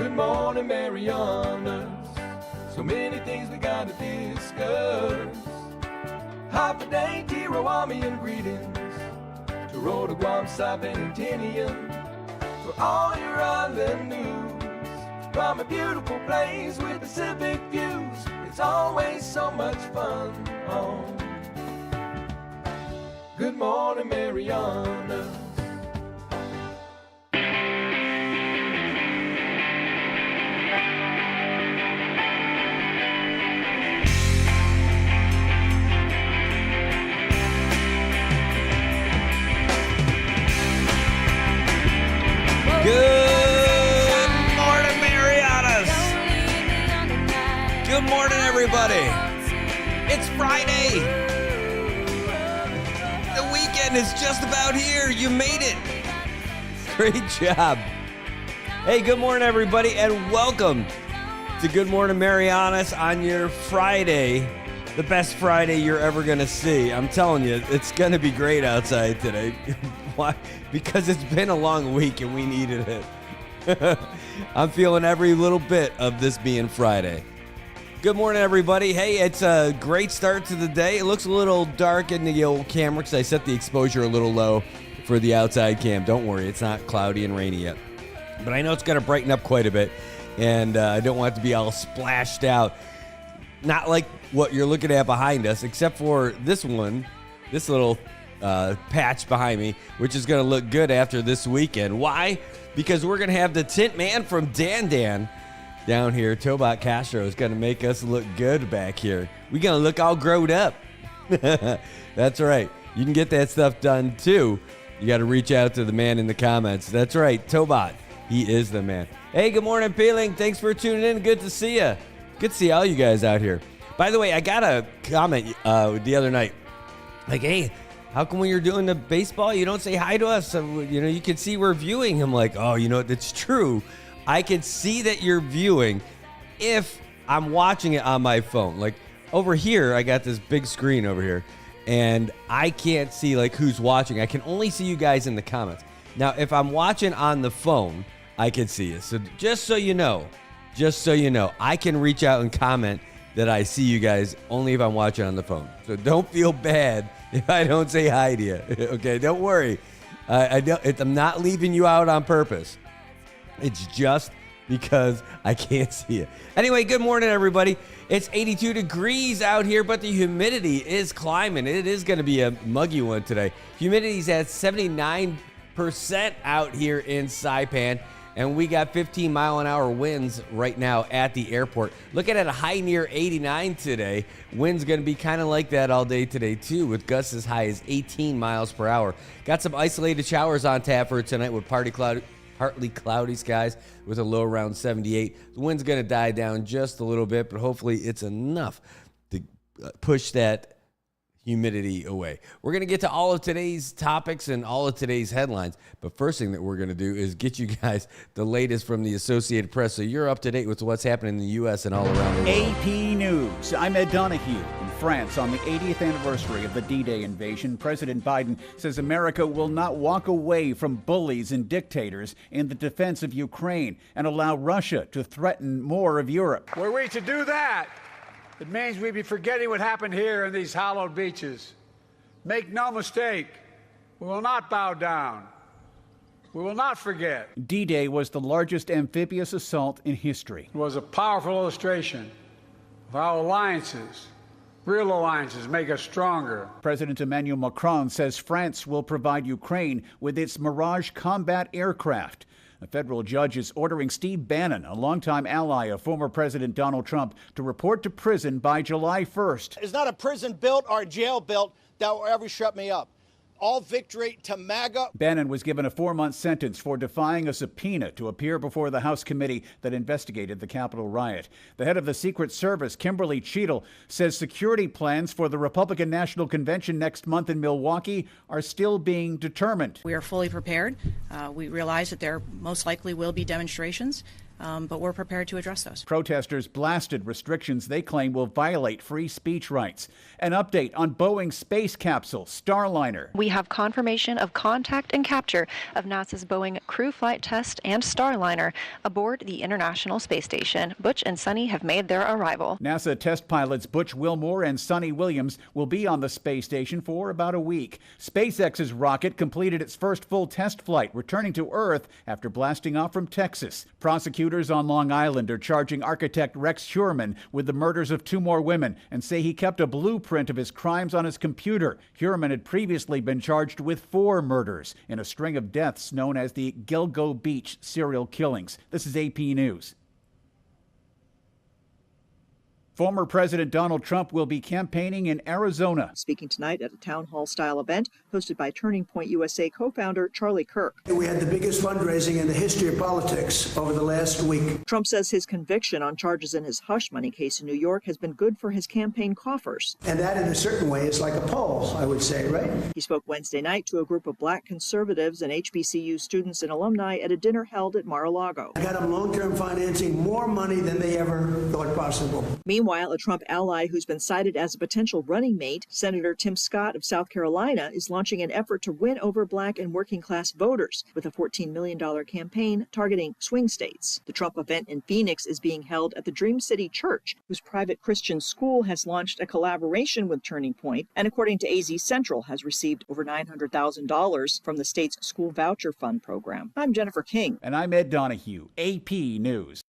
Good morning, Marianas. So many things we gotta discuss. Happy day, Tirawami, greetings to Rhoda, Guam, Saipan, and Tinian. For all your island news, from a beautiful place with Pacific views, it's always so much fun on Good Morning, Marianas. Good morning, Marianas. Good morning, everybody. It's Friday. The weekend is just about here. You made it. Great job. Hey, good morning, everybody, and welcome to Good Morning, Marianas on your Friday, the best Friday you're ever going to see. I'm telling you, it's going to be great outside today. Why? Because it's been a long week and we needed it. I'm feeling every little bit of this being Friday. Good morning, everybody. Hey, it's a great start to the day. It looks a little dark in the old camera because I set the exposure a little low for the outside cam. Don't worry, it's not cloudy and rainy yet. But I know it's going to brighten up quite a bit, and I don't want it to be all splashed out. Not like what you're looking at behind us, except for this one, this little patch behind me, which is going to look good after this weekend. Why? Because we're going to have the tint man from Dan down here. Tobot Castro is going to make us look good back here. We're going to look all growed up. That's right. You can get that stuff done too. You got to reach out to the man in the comments. That's right. Tobot. He is the man. Hey, good morning, Peeling. Thanks for tuning in. Good to see you. Good to see all you guys out here. By the way, I got a comment the other night. Like, hey, how come when you're doing the baseball, you don't say hi to us? You can see we're viewing. I'm like, oh, it's true. I can see that you're viewing if I'm watching it on my phone. Like over here, I got this big screen over here, and I can't see like who's watching. I can only see you guys in the comments. Now, if I'm watching on the phone, I can see you. So just so you know, I can reach out and comment that I see you guys only if I'm watching on the phone. So don't feel bad if I don't say hi to you. Okay, don't worry. I'm not leaving you out on purpose. It's just because I can't see you. Anyway, good morning, everybody. It's 82 degrees out here, but the humidity is climbing. It is going to be a muggy one today. Humidity's at 79% out here in Saipan. And we got 15-mile-an-hour winds right now at the airport. Looking at a high near 89 today. Wind's going to be kind of like that all day today, too, with gusts as high as 18 miles per hour. Got some isolated showers on tap for tonight with partly cloudy skies with a low around 78. The wind's going to die down just a little bit, but hopefully it's enough to push that humidity away. We're going to get to all of today's topics and all of today's headlines, but first thing that we're going to do is get you guys the latest from the Associated Press so you're up to date with what's happening in the U.S. and all around the world. AP News. I'm Ed Donahue. In France, on the 80th anniversary of the D-Day invasion, President Biden says America will not walk away from bullies and dictators in the defense of Ukraine and allow Russia to threaten more of Europe. Were we to do that, it means we'd be forgetting what happened here in these hallowed beaches. Make no mistake, we will not bow down. We will not forget. D-Day was the largest amphibious assault in history. It was a powerful illustration of how alliances, real alliances, make us stronger. President Emmanuel Macron says France will provide Ukraine with its Mirage combat aircraft. A federal judge is ordering Steve Bannon, a longtime ally of former President Donald Trump, to report to prison by July 1st. It's not a prison built or a jail built that will ever shut me up. All victory to MAGA. Bannon was given a 4-month sentence for defying a subpoena to appear before the House committee that investigated the Capitol riot. The head of the Secret Service, Kimberly Cheadle, says security plans for the Republican National Convention next month in Milwaukee are still being determined. We are fully prepared. We realize that there most likely will be demonstrations. but we're prepared to address those. Protesters blasted restrictions they claim will violate free speech rights. An update on Boeing's space capsule, Starliner. We have confirmation of contact and capture of NASA's Boeing crew flight test and Starliner aboard the International Space Station. Butch and Sonny have made their arrival. NASA test pilots Butch Wilmore and Sonny Williams will be on the space station for about a week. SpaceX's rocket completed its first full test flight, returning to Earth after blasting off from Texas. Prosecutors on Long Island are charging architect Rex Heuermann with the murders of 2 more women and say he kept a blueprint of his crimes on his computer. Heuermann had previously been charged with 4 murders in a string of deaths known as the Gilgo Beach serial killings. This is AP News. Former President Donald Trump will be campaigning in Arizona. Speaking tonight at a town hall-style event hosted by Turning Point USA co-founder Charlie Kirk. We had the biggest fundraising in the history of politics over the last week. Trump says his conviction on charges in his hush money case in New York has been good for his campaign coffers. And that, in a certain way, is like a poll, I would say, right? He spoke Wednesday night to a group of black conservatives and HBCU students and alumni at a dinner held at Mar-a-Lago. I got them long-term financing, more money than they ever thought possible. Meanwhile, a Trump ally who's been cited as a potential running mate, Senator Tim Scott of South Carolina, is launching an effort to win over black and working class voters with a $14 million campaign targeting swing states. The Trump event in Phoenix is being held at the Dream City Church, whose private Christian school has launched a collaboration with Turning Point, and according to AZ Central, has received over $900,000 from the state's school voucher fund program. I'm Jennifer King. And I'm Ed Donahue, AP News.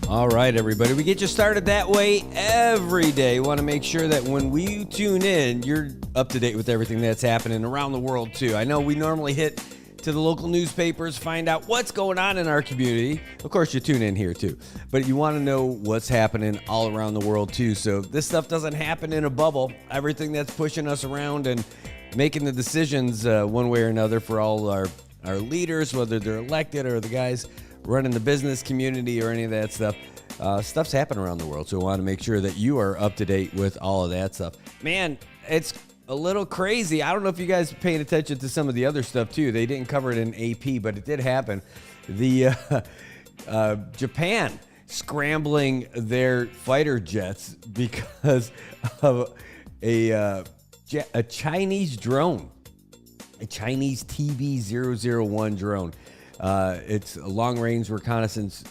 All right, everybody. We get you started that way every day. We want to make sure that when we tune in, you're up to date with everything that's happening around the world, too. I know we normally hit to the local newspapers, find out what's going on in our community. Of course, you tune in here, too. But you want to know what's happening all around the world, too. So this stuff doesn't happen in a bubble. Everything that's pushing us around and making the decisions one way or another for all our leaders, whether they're elected or the guys running the business community or any of that stuff. Stuff's happening around the world, so I want to make sure that you are up to date with all of that stuff. Man, it's a little crazy. I don't know if you guys are paying attention to some of the other stuff, too. They didn't cover it in AP, but it did happen. The Japan scrambling their fighter jets because of a Chinese drone, a Chinese TB-001 drone. It's a long-range reconnaissance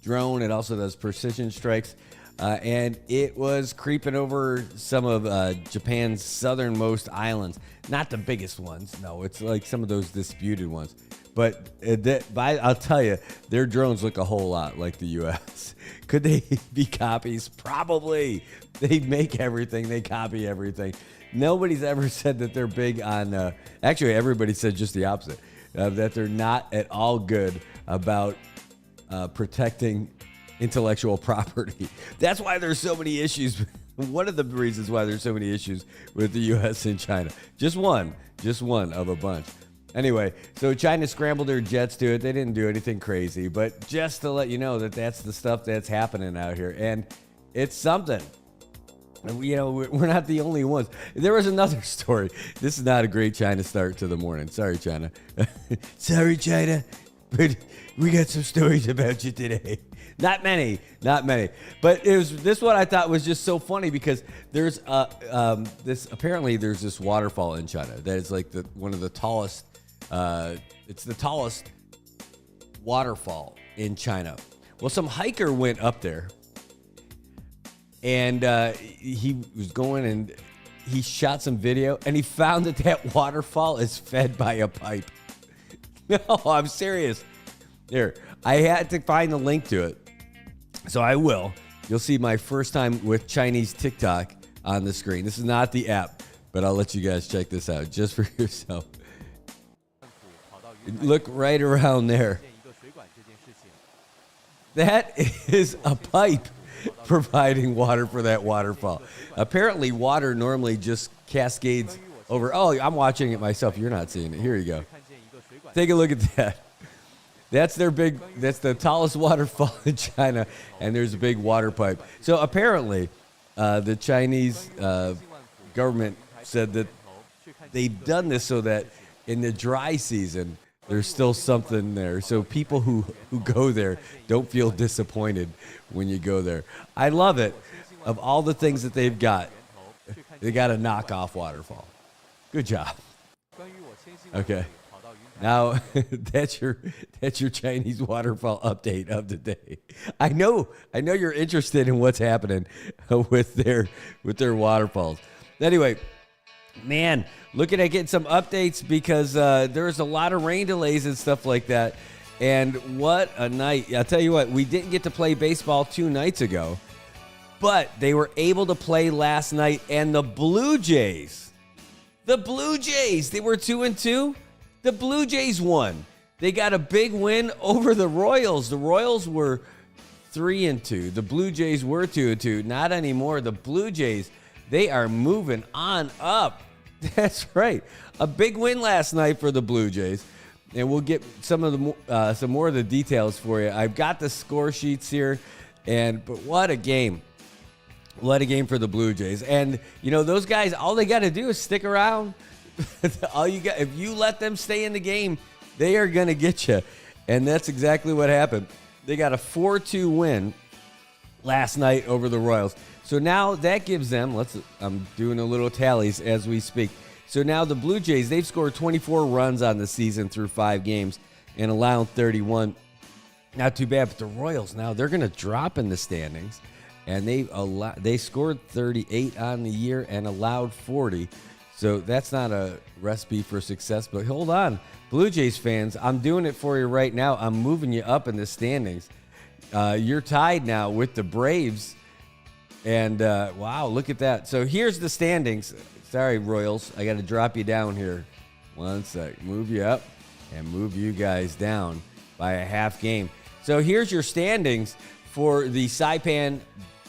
drone. It also does precision strikes, and it was creeping over some of Japan's southernmost islands. Not the biggest ones, no. It's like some of those disputed ones. But I'll tell you, their drones look a whole lot like the U.S. Could they be copies? Probably. They make everything. They copy everything. Nobody's ever said that they're big on actually, everybody said just the opposite. That they're not at all good about protecting intellectual property. That's why there's so many issues. One of the reasons why there's so many issues with the U.S. and China. Just one of a bunch. Anyway, so China scrambled their jets to it. They didn't do anything crazy, but just to let you know that that's the stuff that's happening out here. And it's something. You know, we're not the only ones. There was another story. This is not a great China start to the morning. Sorry, China. Sorry, China. But we got some stories about you today. Not many. But this one I thought was just so funny because there's apparently there's this waterfall in China that is like one of the tallest. It's the tallest waterfall in China. Well, some hiker went up there. And he was going and he shot some video and he found that waterfall is fed by a pipe. No, I'm serious. There, I had to find the link to it. So I will. You'll see my first time with Chinese TikTok on the screen. This is not the app, but I'll let you guys check this out just for yourself. Look right around there. That is a pipe providing water for that waterfall. Apparently, water normally just cascades over. Oh, I'm watching it myself. You're not seeing it. Here you go. Take a look at that. That's the tallest waterfall in China, and there's a big water pipe. So apparently, the Chinese government said that they've done this so that in the dry season, there's still something there. So people who go there don't feel disappointed when you go there. I love it. Of all the things that they've got, they got a knockoff waterfall. Good job. Okay. Now that's your Chinese waterfall update of the day. I know you're interested in what's happening with their waterfalls. Anyway, man, looking at getting some updates because there's a lot of rain delays and stuff like that. And what a night. I'll tell you what, we didn't get to play baseball 2 nights ago, but they were able to play last night. And the Blue Jays, they were 2-2. The Blue Jays won. They got a big win over the Royals. The Royals were 3-2. The Blue Jays were 2-2. Not anymore. The Blue Jays, they are moving on up. That's right. A big win last night for the Blue Jays. And we'll get some more of the details for you. I've got the score sheets here. But what a game. What a game for the Blue Jays. And, those guys, all they got to do is stick around. If you let them stay in the game, they are going to get you. And that's exactly what happened. They got a 4-2 win last night over the Royals. So now that gives them, I'm doing a little tallies as we speak. So now the Blue Jays, they've scored 24 runs on the season through 5 games and allowed 31. Not too bad, but the Royals now, they're going to drop in the standings. And they scored 38 on the year and allowed 40. So that's not a recipe for success, but hold on. Blue Jays fans, I'm doing it for you right now. I'm moving you up in the standings. You're tied now with the Braves. And, wow, look at that. So here's the standings. Sorry, Royals. I got to drop you down here. One sec. Move you up and move you guys down by a half game. So here's your standings for the Saipan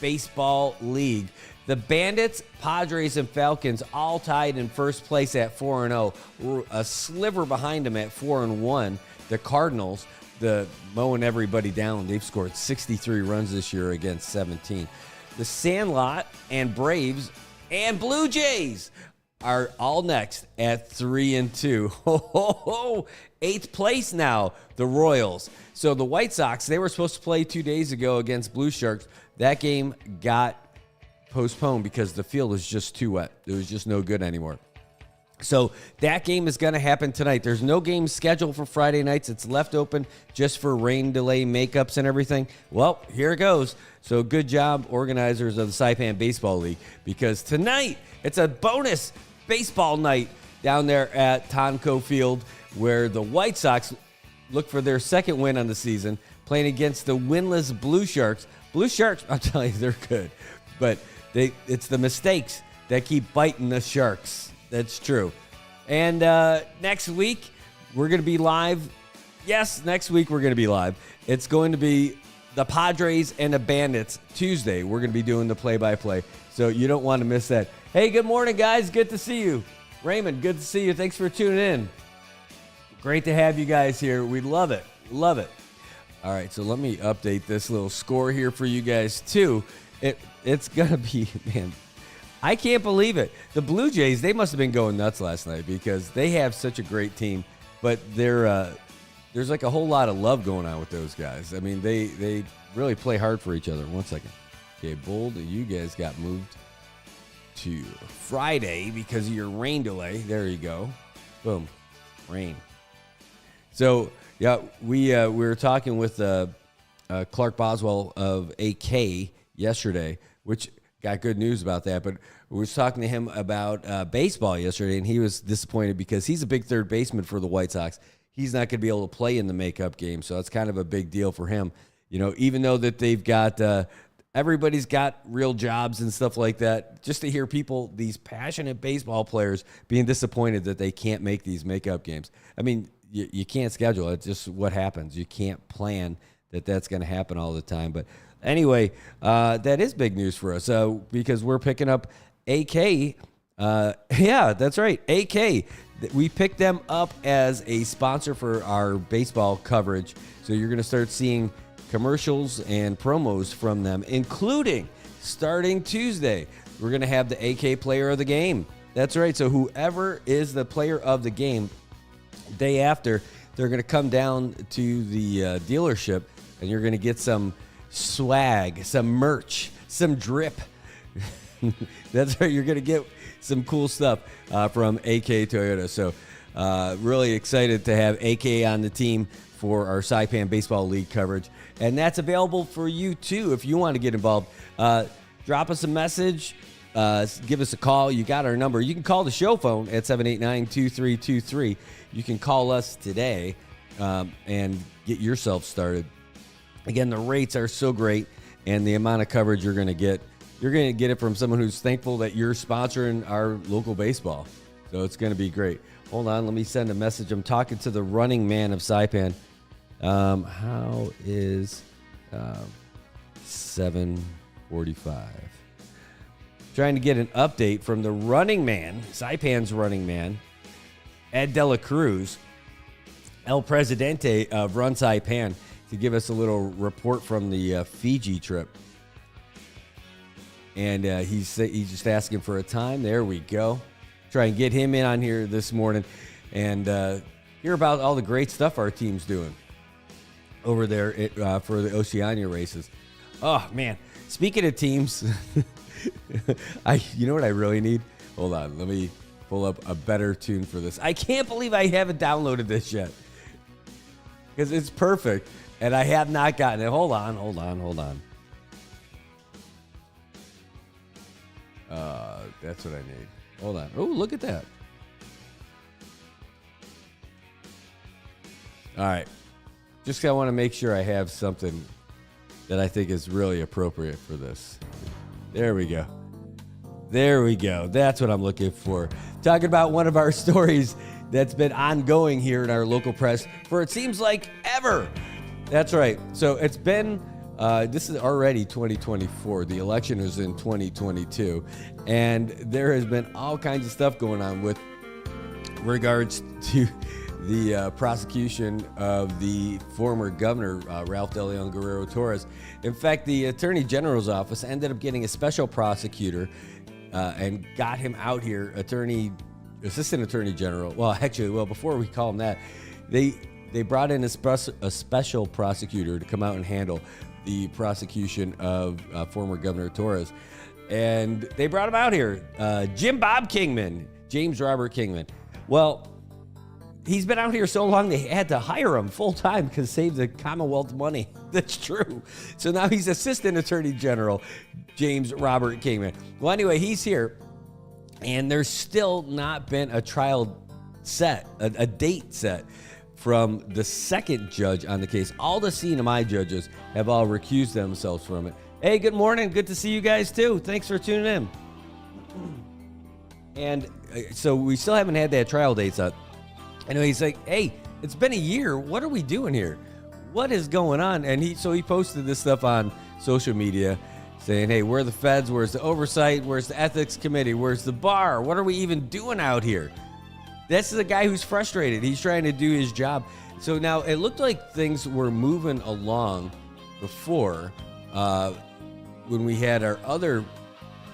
Baseball League. The Bandits, Padres, and Falcons all tied in first place at 4-0. A sliver behind them at 4-1. The Cardinals, mowing everybody down. They've scored 63 runs this year against 17. The Sandlot and Braves and Blue Jays are all next at 3-2. Ho, ho, ho. 8th place now, the Royals. So the White Sox, they were supposed to play 2 days ago against Blue Sharks. That game got postponed because the field was just too wet. It was just no good anymore. So that game is going to happen tonight. There's no game scheduled for Friday nights. It's left open just for rain delay makeups and everything. Well, here it goes. So good job, organizers of the Saipan Baseball League, because tonight it's a bonus baseball night down there at Tonko Field, where the White Sox look for their second win on the season, playing against the winless Blue Sharks. Blue Sharks, I'm telling you, they're good. But it's the mistakes that keep biting the Sharks. That's true. And next week, we're going to be live. Yes, next week we're going to be live. It's going to be the Padres and the Bandits Tuesday. We're going to be doing the play-by-play. So you don't want to miss that. Hey, good morning, guys. Good to see you. Raymond, good to see you. Thanks for tuning in. Great to have you guys here. We love it. Love it. All right, so let me update this little score here for you guys, too. It's going to be, man, I can't believe it. The Blue Jays, they must have been going nuts last night because they have such a great team, but there's like a whole lot of love going on with those guys. I mean, they really play hard for each other. One second. Okay, Bold, you guys got moved to Friday because of your rain delay. There you go. Boom. Rain. So, yeah, we were talking with Clark Boswell of AK yesterday, which got good news about that, but we were talking to him about baseball yesterday, and he was disappointed because he's a big third baseman for the White Sox. He's not going to be able to play in the makeup game, so that's kind of a big deal for him. Even though that they've got everybody's got real jobs and stuff like that, just to hear people, these passionate baseball players, being disappointed that they can't make these makeup games. I mean, you can't schedule it. It's just what happens. You can't plan that's going to happen all the time. But anyway, that is big news for us because we're picking up AK. Yeah, that's right, AK. We picked them up as a sponsor for our baseball coverage. So you're going to start seeing commercials and promos from them, including starting Tuesday. We're going to have the AK player of the game. That's right. So whoever is the player of the game, day after, They're going to come down to the dealership, and you're going to get some swag, some merch, some drip. That's right. You're going to get some cool stuff from AK Toyota. So really excited to have AK on the team for our Saipan Baseball League coverage. And that's available for you, too, if you want to get involved. Drop us a message. Give us a call. You got our number. You can call the show phone at 789-2323. You can call us today and get yourself started. Again, the rates are so great, and the amount of coverage you're going to get it from someone who's thankful that you're sponsoring our local baseball. So it's going to be great. Hold on. Let me send a message. I'm talking to the running man of Saipan. How is 7:45? Trying to get an update from the running man, Saipan's running man, Ed Dela Cruz, El Presidente of Run Saipan, to give us a little report from the Fiji trip. And he's just asking for a time. There we go. Try and get him in on here this morning and hear about all the great stuff our team's doing over there for the Oceania races. Oh, man. Speaking of teams, you know what I really need? Hold on. Let me pull up a better tune for this. I can't believe I haven't downloaded this yet because it's perfect, and I have not gotten it. Hold on. That's what I need. Hold on. Oh, look at that. All right. Just I want to make sure I have something that I think is really appropriate for this. There we go. That's what I'm looking for. Talking about one of our stories that's been ongoing here in our local press for it seems like ever. That's right. So it's been, this is already 2024. The election was in 2022. And there has been all kinds of stuff going on with regards to the prosecution of the former governor, Ralph De Leon Guerrero Torres. In fact, the Attorney General's office ended up getting a special prosecutor and got him out here, Assistant Attorney General. Well, before we call him that, they brought in a special prosecutor to come out and handle the prosecution of former Governor Torres. And they brought him out here, James Robert Kingman. Well, he's been out here so long they had to hire him full time because save the Commonwealth money. That's true. So now he's Assistant Attorney General James Robert Kingman. Well, anyway, he's here, and there's still not been a trial set, a date set from the second judge on the case. All the CNMI judges have all recused themselves from it. Hey, good morning. Good to see you guys too. Thanks for tuning in. And so we still haven't had that trial date set. Anyway, he's like, hey, it's been a year. What are we doing here? What is going on? And he posted this stuff on social media saying, hey, where are the feds? Where's the oversight? Where's the ethics committee? Where's the bar? What are we even doing out here? This is a guy who's frustrated. He's trying to do his job. So now it looked like things were moving along before when we had our other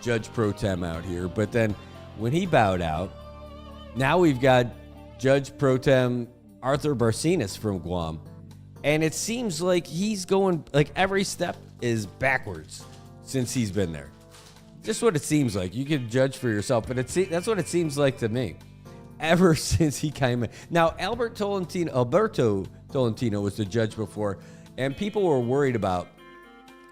Judge Pro Tem out here. But then when he bowed out, now we've got Judge Pro Tem Arthur Barcenas from Guam. And it seems like he's going, like every step is backwards since he's been there. Just what it seems like. You can judge for yourself, but that's what it seems like to me. Ever since he came in. Now, Alberto Tolentino was the judge before, and people were worried about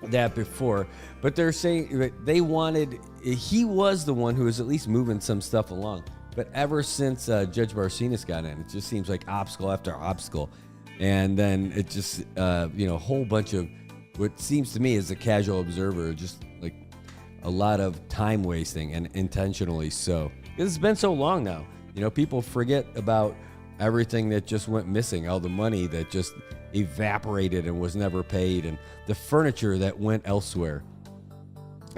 that before, but they're saying that he was the one who was at least moving some stuff along. But ever since Judge Barcenas got in, it just seems like obstacle after obstacle. And then it just, a whole bunch of what seems to me as a casual observer, just like a lot of time wasting, and intentionally so. It's been so long now. People forget about everything that just went missing, all the money that just evaporated and was never paid, and the furniture that went elsewhere.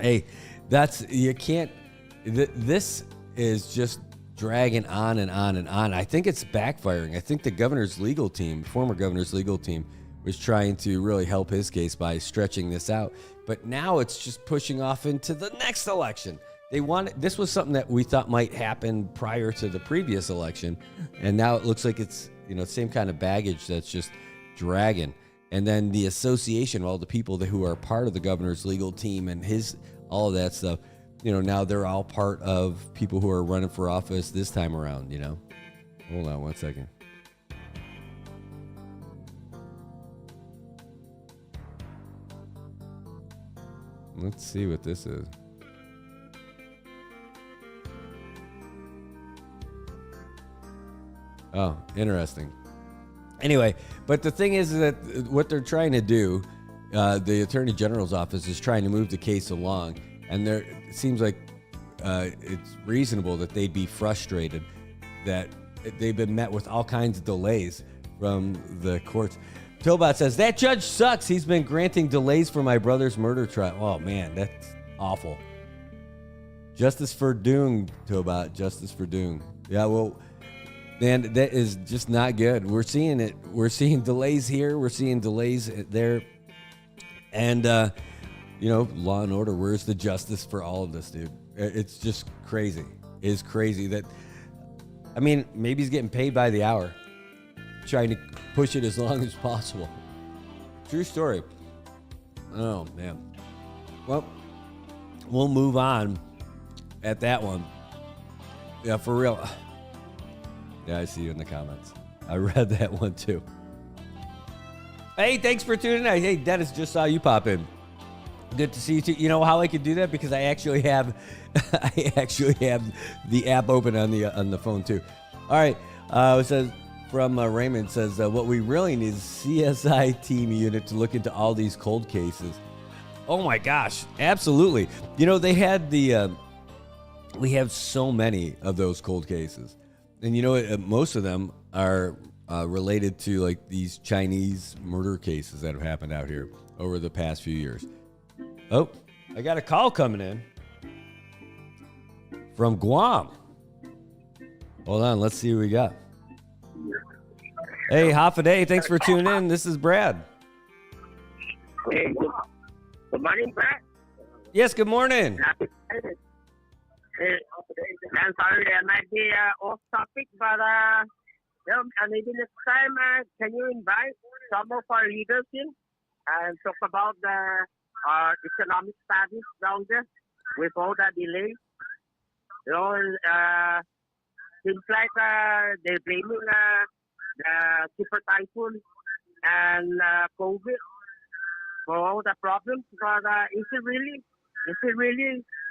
Hey, this is just dragging on and on and on. I think it's backfiring. I think the former governor's legal team, was trying to really help his case by stretching this out. But now it's just pushing off into the next election. This was something that we thought might happen prior to the previous election, and now it looks like it's same kind of baggage that's just dragging. And then the association of all the people who are part of the governor's legal team and all of that stuff, now they're all part of people who are running for office this time around, Hold on one second. Let's see what this is. Oh, interesting. Anyway, but the thing is that what they're trying to do, the Attorney General's office is trying to move the case along, and it seems like it's reasonable that they'd be frustrated that they've been met with all kinds of delays from the courts. Tobot says, that judge sucks. He's been granting delays for my brother's murder trial. Oh, man, that's awful. Justice for Doom, Tobot. Justice for Doom. Yeah, well, man, that is just not good. We're seeing it. We're seeing delays here. We're seeing delays there. And, law and order, where's the justice for all of this, dude? It's just crazy. It's crazy that, maybe he's getting paid by the hour, trying to push it as long as possible. True story. Oh, man. Well, we'll move on at that one. Yeah, for real. Yeah, I see you in the comments. I read that one too. Hey, thanks for tuning in. Hey, Dennis, just saw you pop in. Good to see you too. You know how I could do that? Because I actually have the app open on the phone too. All right. It says from Raymond says what we really need is CSI team unit to look into all these cold cases. Oh my gosh, absolutely. They had we have so many of those cold cases. And most of them are related to like these Chinese murder cases that have happened out here over the past few years. Oh, I got a call coming in from Guam. Hold on, let's see what we got. Hey, half a day. Thanks for tuning in. This is Brad. Hey, good morning, Brad. Yes, good morning. I'm sorry, I might be off topic, but maybe next time, can you invite some of our leaders in and talk about the economic status down there with all the delays? Seems like they're blaming the super typhoon and COVID for all the problems, but is it really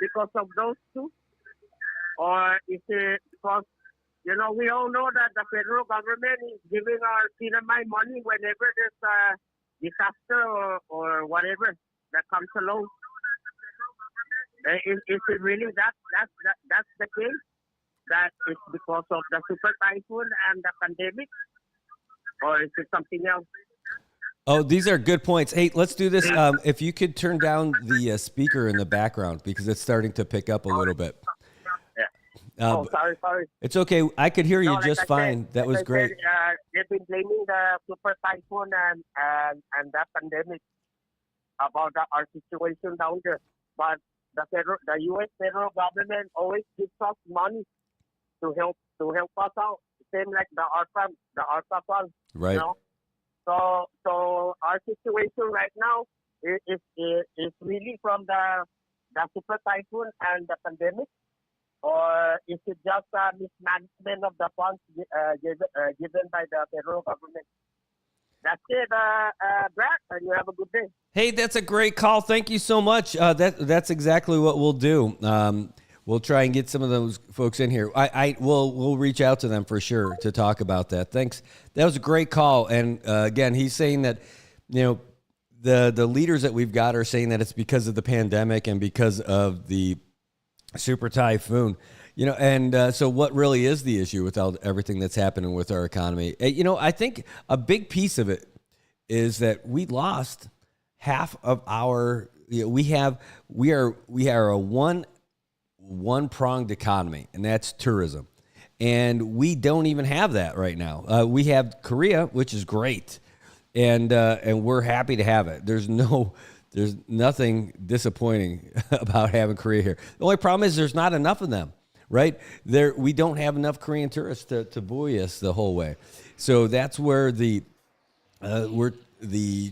because of those two? Or is it because, we all know that the federal government is giving our cinema money whenever there's a disaster or whatever that comes along. Is it really that's the case? That it's because of the super typhoon and the pandemic? Or is it something else? Oh, these are good points. Hey, let's do this. If you could turn down the speaker in the background because it's starting to pick up a little bit. Sorry. It's okay. I could hear you just fine. That was great. They've been blaming the super typhoon and that pandemic about our situation down there. But the U.S. federal government always gives us money to help us out. Same like the ARPA fund. Right. So our situation right now is really from the super typhoon and the pandemic. Or is it just a mismanagement of the funds given by the federal government? That's it, Brad, and you have a good day. Hey, that's a great call. Thank you so much. That's exactly what we'll do. We'll try and get some of those folks in here. We'll reach out to them for sure to talk about that. Thanks. That was a great call. And again, he's saying that, the leaders that we've got are saying that it's because of the pandemic and because of the super typhoon, and so what really is the issue with everything that's happening with our economy? I think a big piece of it is that we lost half of our. We are a one pronged economy, and that's tourism, and we don't even have that right now. We have Korea, which is great, and we're happy to have it. There's nothing disappointing about having Korea here. The only problem is there's not enough of them, right? We don't have enough Korean tourists to buoy us the whole way. So that's where the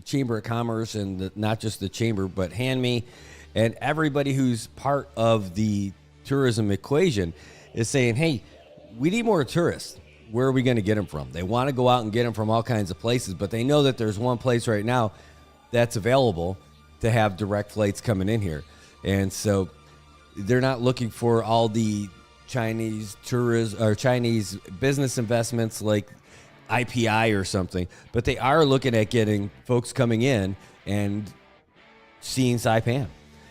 Chamber of Commerce and not just the Chamber, but HandMe and everybody who's part of the tourism equation is saying, hey, we need more tourists. Where are we going to get them from? They want to go out and get them from all kinds of places, but they know that there's one place right now that's available to have direct flights coming in here. And so they're not looking for all the Chinese tourism or Chinese business investments like IPI or something, but they are looking at getting folks coming in and seeing Saipan.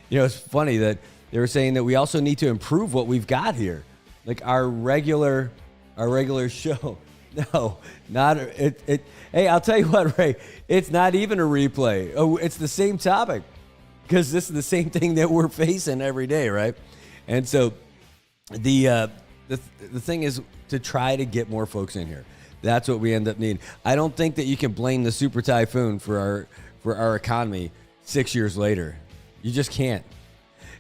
You know, it's funny that they were saying that we also need to improve what we've got here. Like our regular show. No, not it. Hey, I'll tell you what, Ray, it's not even a replay. Oh, it's the same topic because this is the same thing that we're facing every day, right? And so the thing is to try to get more folks in here. That's what we end up needing. I don't think that you can blame the super typhoon for our economy 6 years later. You just can't.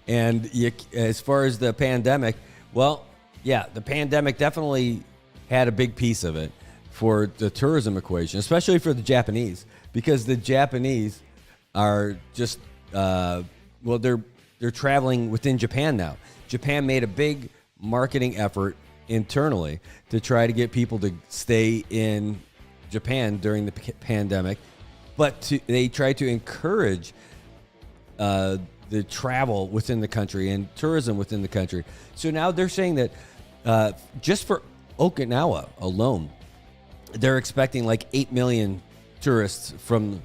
And as far as the pandemic, well, yeah, the pandemic definitely had a big piece of it for the tourism equation, especially for the Japanese, because the Japanese are just, they're traveling within Japan now. Japan made a big marketing effort internally to try to get people to stay in Japan during the pandemic, but they tried to encourage the travel within the country and tourism within the country. So now they're saying that just for Okinawa alone, they're expecting like 8 million tourists from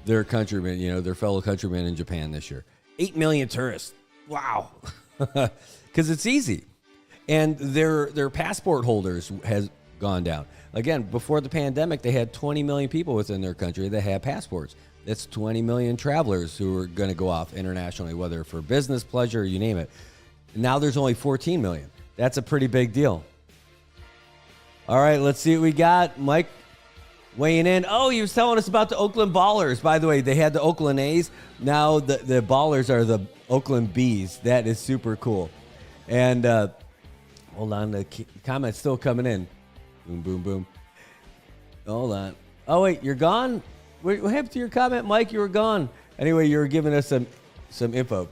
their countrymen, their fellow countrymen in Japan this year. 8 million tourists. Wow. Because it's easy. And their passport holders has gone down. Again, before the pandemic, they had 20 million people within their country that had passports. That's 20 million travelers who are going to go off internationally, whether for business, pleasure, you name it. Now there's only 14 million. That's a pretty big deal. All right, let's see what we got. Mike weighing in. Oh, he was telling us about the Oakland Ballers. By the way, they had the Oakland A's. Now the Ballers are the Oakland B's. That is super cool. And hold on, the comment's still coming in. Boom, boom, boom. Hold on. Oh, wait, you're gone? What happened to your comment, Mike? You were gone. Anyway, you were giving us some info.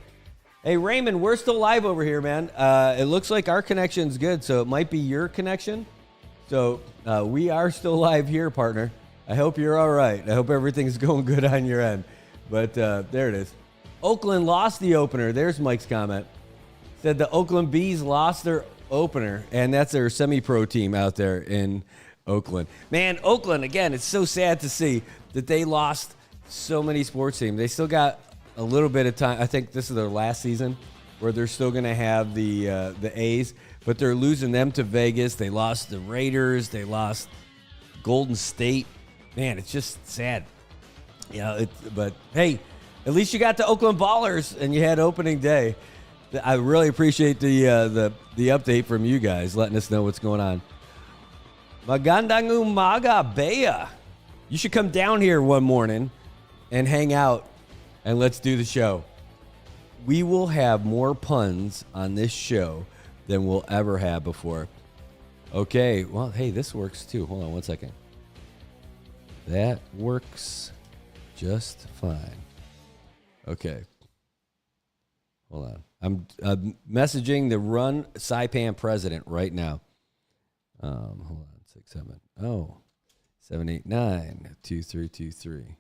Hey, Raymond, we're still live over here, man. It looks like our connection's good, so it might be your connection. So we are still live here, partner. I hope you're all right. I hope everything's going good on your end. But there it is. Oakland lost the opener. There's Mike's comment. Said the Oakland Bees lost their opener, and that's their semi-pro team out there in Oakland. Man, Oakland, again, it's so sad to see that they lost so many sports teams. They still got a little bit of time. I think this is their last season where they're still going to have the A's, but they're losing them to Vegas. They lost the Raiders. They lost Golden State. Man, it's just sad. But, hey, at least you got the Oakland Ballers, and you had opening day. I really appreciate the update from you guys, letting us know what's going on. Magandang umaga, Bea. You should come down here one morning and hang out, and let's do the show. We will have more puns on this show than we'll ever have before. Okay, well, hey, this works too. Hold on one second. That works just fine. Okay. Hold on. I'm messaging the Run Saipan president right now. Hold on. 789-2323.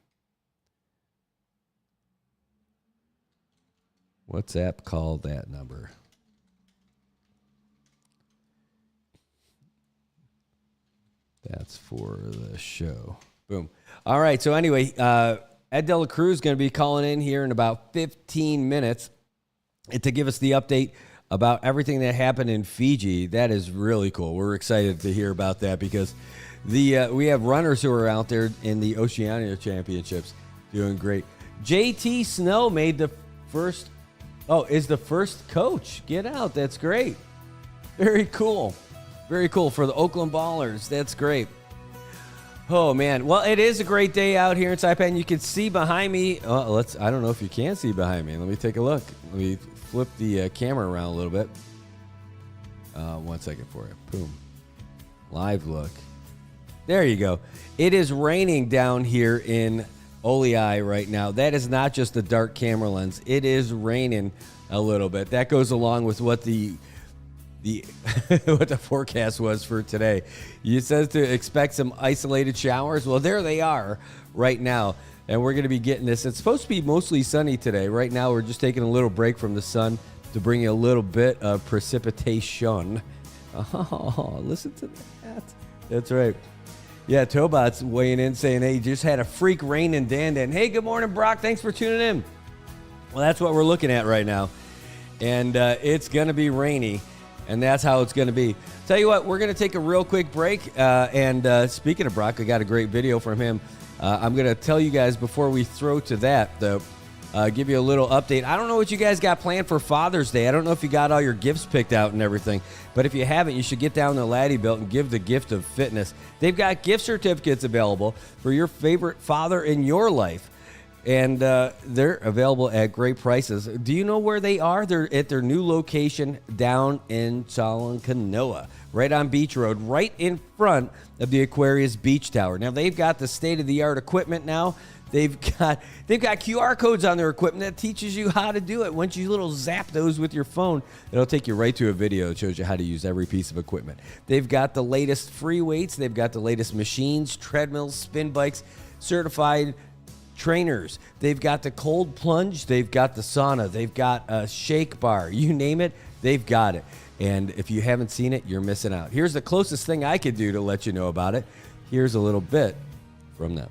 WhatsApp, call that number. That's for the show. Boom. All right. So anyway, Ed Dela Cruz is going to be calling in here in about 15 minutes to give us the update about everything that happened in Fiji. That is really cool. We're excited to hear about that because we have runners who are out there in the Oceania Championships doing great. JT Snow made the first. Oh, is the first coach. Get out. That's great. Very cool. Very cool for the Oakland Ballers. That's great. Oh, man. Well, it is a great day out here in Saipan. You can see behind me. I don't know if you can see behind me. Let me take a look. Let me flip the camera around a little bit. 1 second for you. Boom. Live look. There you go. It is raining down here in Oleai right now. That is not just the dark camera lens. It is raining a little bit. That goes along with what the what the forecast was for today. It says to expect some isolated showers. Well, there they are right now. And we're going to be getting this. It's supposed to be mostly sunny today. Right now, we're just taking a little break from the sun to bring you a little bit of precipitation. Oh, listen to that. That's right. Yeah, Tobot's weighing in saying, hey, just had a freak rain in Dandan. Hey, good morning, Brock. Thanks for tuning in. Well, that's what we're looking at right now. And it's going to be rainy. And that's how it's going to be. Tell you what, we're going to take a real quick break. And speaking of Brock, I got a great video from him. I'm going to tell you guys before we throw to that, though, give you a little update. I don't know what you guys got planned for Father's Day. I don't know if you got all your gifts picked out and everything. But if you haven't, you should get down to Laddie Belt and give the gift of fitness. They've got gift certificates available for your favorite father in your life. And they're available at great prices. Do you know where they are? They're at their new location down in Chalon-Canoa, right on Beach Road, right in front of the Aquarius Beach Tower. Now, they've got the state-of-the-art equipment now. They've got QR codes on their equipment that teaches you how to do it. Once you little zap those with your phone, it'll take you right to a video that shows you how to use every piece of equipment. They've got the latest free weights. They've got the latest machines, treadmills, spin bikes, certified trainers. They've got the cold plunge. They've got the sauna. They've got a shake bar. You name it, they've got it. And if you haven't seen it, you're missing out. Here's the closest thing I could do to let you know about it. Here's a little bit from them.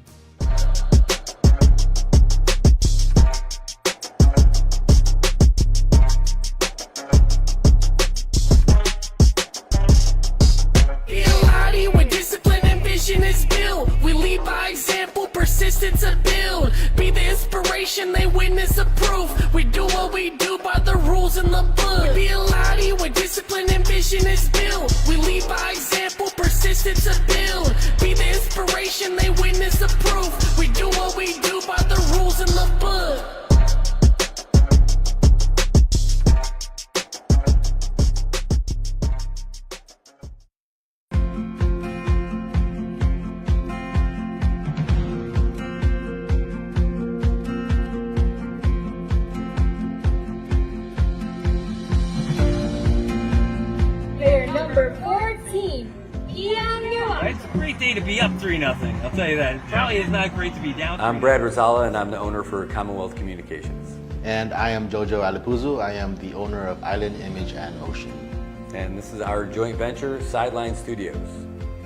Persistence to build, be the inspiration, they witness approve. We do what we do by the rules in the book. We be a Lottie where discipline and vision is built. We lead by example, persistence to build, be the inspiration, they witness approve. We do what we do by the rules in the book. It's a great day to be up 3-0. I'll tell you that. It probably is not great to be down. I'm Brad Rosala, and I'm the owner for Commonwealth Communications. And I am Jojo Alipuzu. I am the owner of Island Image and Ocean. And this is our joint venture, Sideline Studios.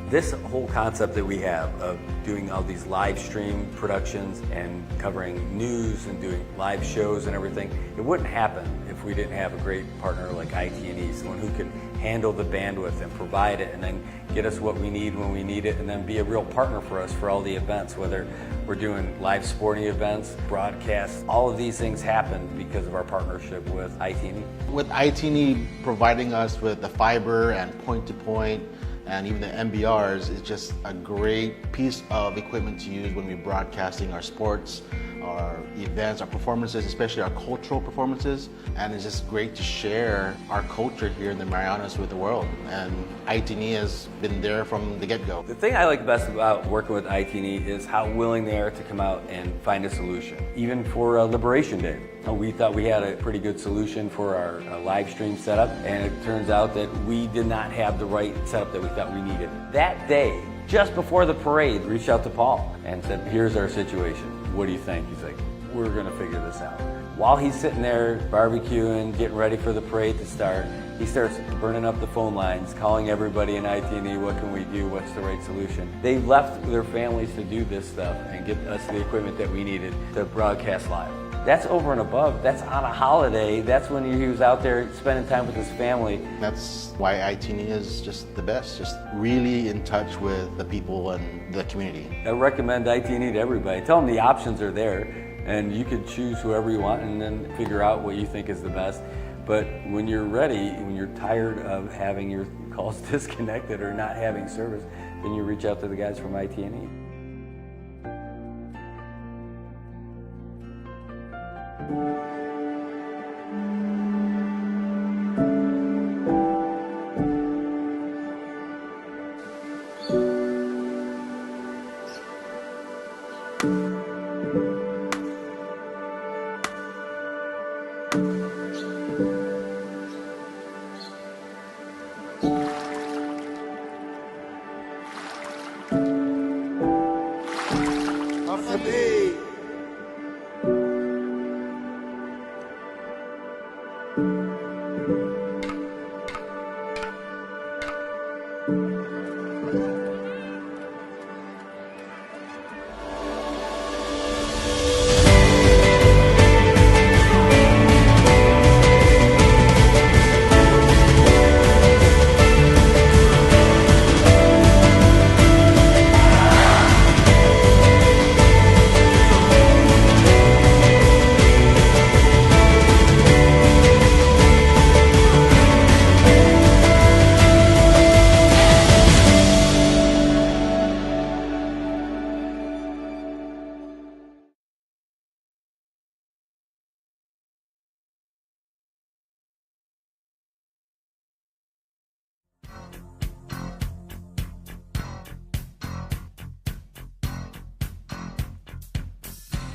This whole concept that we have of doing all these live stream productions and covering news and doing live shows and everything, it wouldn't happen if we didn't have a great partner like IT&E, someone who can handle the bandwidth and provide it and then get us what we need when we need it and then be a real partner for us for all the events, whether we're doing live sporting events, broadcasts. All of these things happen because of our partnership with IT&E. With IT&E providing us with the fiber and point-to-point and even the MBRs, is just a great piece of equipment to use when we're broadcasting our sports, our events, our performances, especially our cultural performances. And it's just great to share our culture here in the Marianas with the world. And IT&E has been there from the get-go. The thing I like best about working with IT&E is how willing they are to come out and find a solution. Even for Liberation Day, we thought we had a pretty good solution for our live stream setup, and it turns out that we did not have the right setup that we thought we needed. That day, just before the parade, reached out to Paul and said, here's our situation. What do you think? He's like, we're gonna figure this out. While he's sitting there barbecuing, getting ready for the parade to start, he starts burning up the phone lines, calling everybody in IT&E, what can we do, what's the right solution? They left their families to do this stuff and get us the equipment that we needed to broadcast live. That's over and above. That's on a holiday. That's when he was out there spending time with his family. That's why IT&E is just the best, just really in touch with the people and the community. I recommend IT&E to everybody. Tell them the options are there, and you can choose whoever you want and then figure out what you think is the best. But when you're ready, when you're tired of having your calls disconnected or not having service, then you reach out to the guys from IT&E.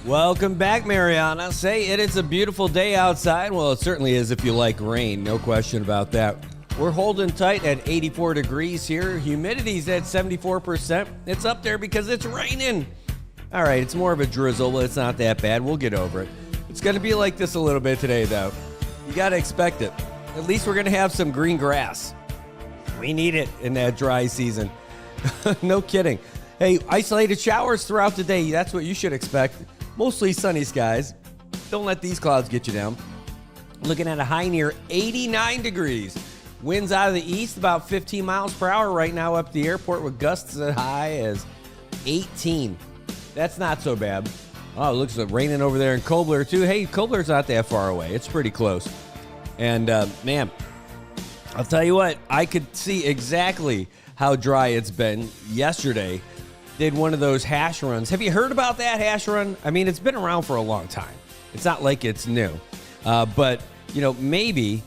Welcome back, Marianas. Hey, it is a beautiful day outside. Well, it certainly is if you like rain, no question about that. We're holding tight at 84 degrees here. Humidity's at 74%. It's up there because it's raining. All right, it's more of a drizzle, but it's not that bad. We'll get over it. It's going to be like this a little bit today, though. You got to expect it. At least we're going to have some green grass. We need it in that dry season. No kidding. Hey, isolated showers throughout the day. That's what you should expect. Mostly sunny skies. Don't let these clouds get you down. Looking at a high near 89 degrees. Winds out of the east about 15 miles per hour right now up the airport with gusts as high as 18. That's not so bad. Oh, it looks like raining over there in Kobler too. Hey, Kobler's not that far away. It's pretty close. And man, I'll tell you what, I could see exactly how dry it's been yesterday. Did one of those hash runs. Have you heard about that hash run? I mean, it's been around for a long time. It's not like it's new. But, you know, maybe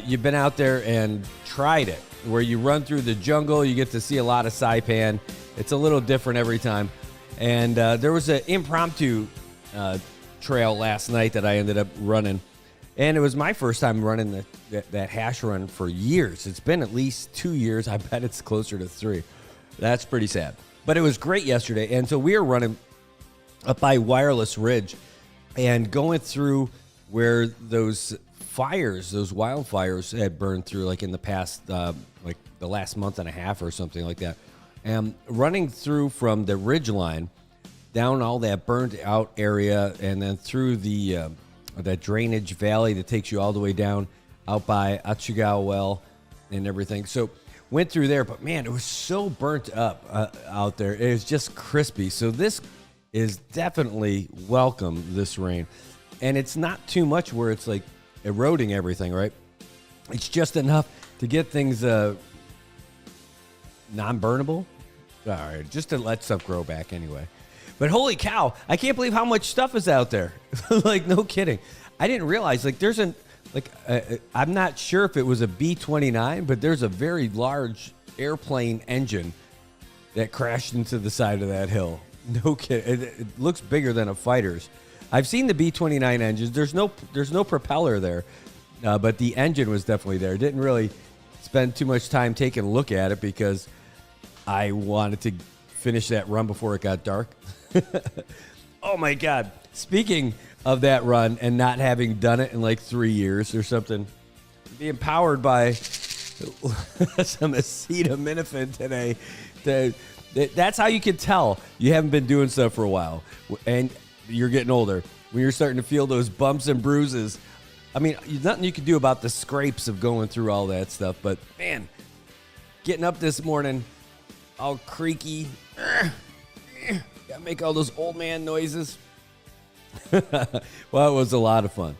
you've been out there and tried it, where you run through the jungle. You get to see a lot of saipan. It's a little different every time. And there was an impromptu trail last night that I ended up running. And it was my first time running that hash run for years. It's been at least 2 years. I bet it's closer to 3. That's pretty sad. But it was great yesterday. And so we were running up by Wireless Ridge and going through where those fires, those wildfires had burned through, like in the past, like the last month and a half or something like that. And running through from the ridge line down all that burned out area and then through the that drainage valley that takes you all the way down out by Achigao Well and everything. So went through there, but man, it was so burnt up out there. It was just crispy. So this is definitely welcome, this rain. And it's not too much where it's like eroding everything, right? It's just enough to get things non-burnable. All right, just to let stuff grow back anyway. But holy cow, I can't believe how much stuff is out there. Like, no kidding. I didn't realize, like, there's I'm not sure if it was a B-29, but there's a very large airplane engine that crashed into the side of that hill. No kidding. It looks bigger than a fighter's. I've seen the B-29 engines. There's no propeller there, but the engine was definitely there. Didn't really spend too much time taking a look at it because I wanted to finish that run before it got dark. Oh, my God. Speaking of that run and not having done it in like 3 years or something, being powered by some acetaminophen today. That's how you can tell you haven't been doing stuff for a while and you're getting older. When you're starting to feel those bumps and bruises. I mean, there's nothing you can do about the scrapes of going through all that stuff. But, man, getting up this morning all creaky. Gotta make all those old man noises. Well, it was a lot of fun.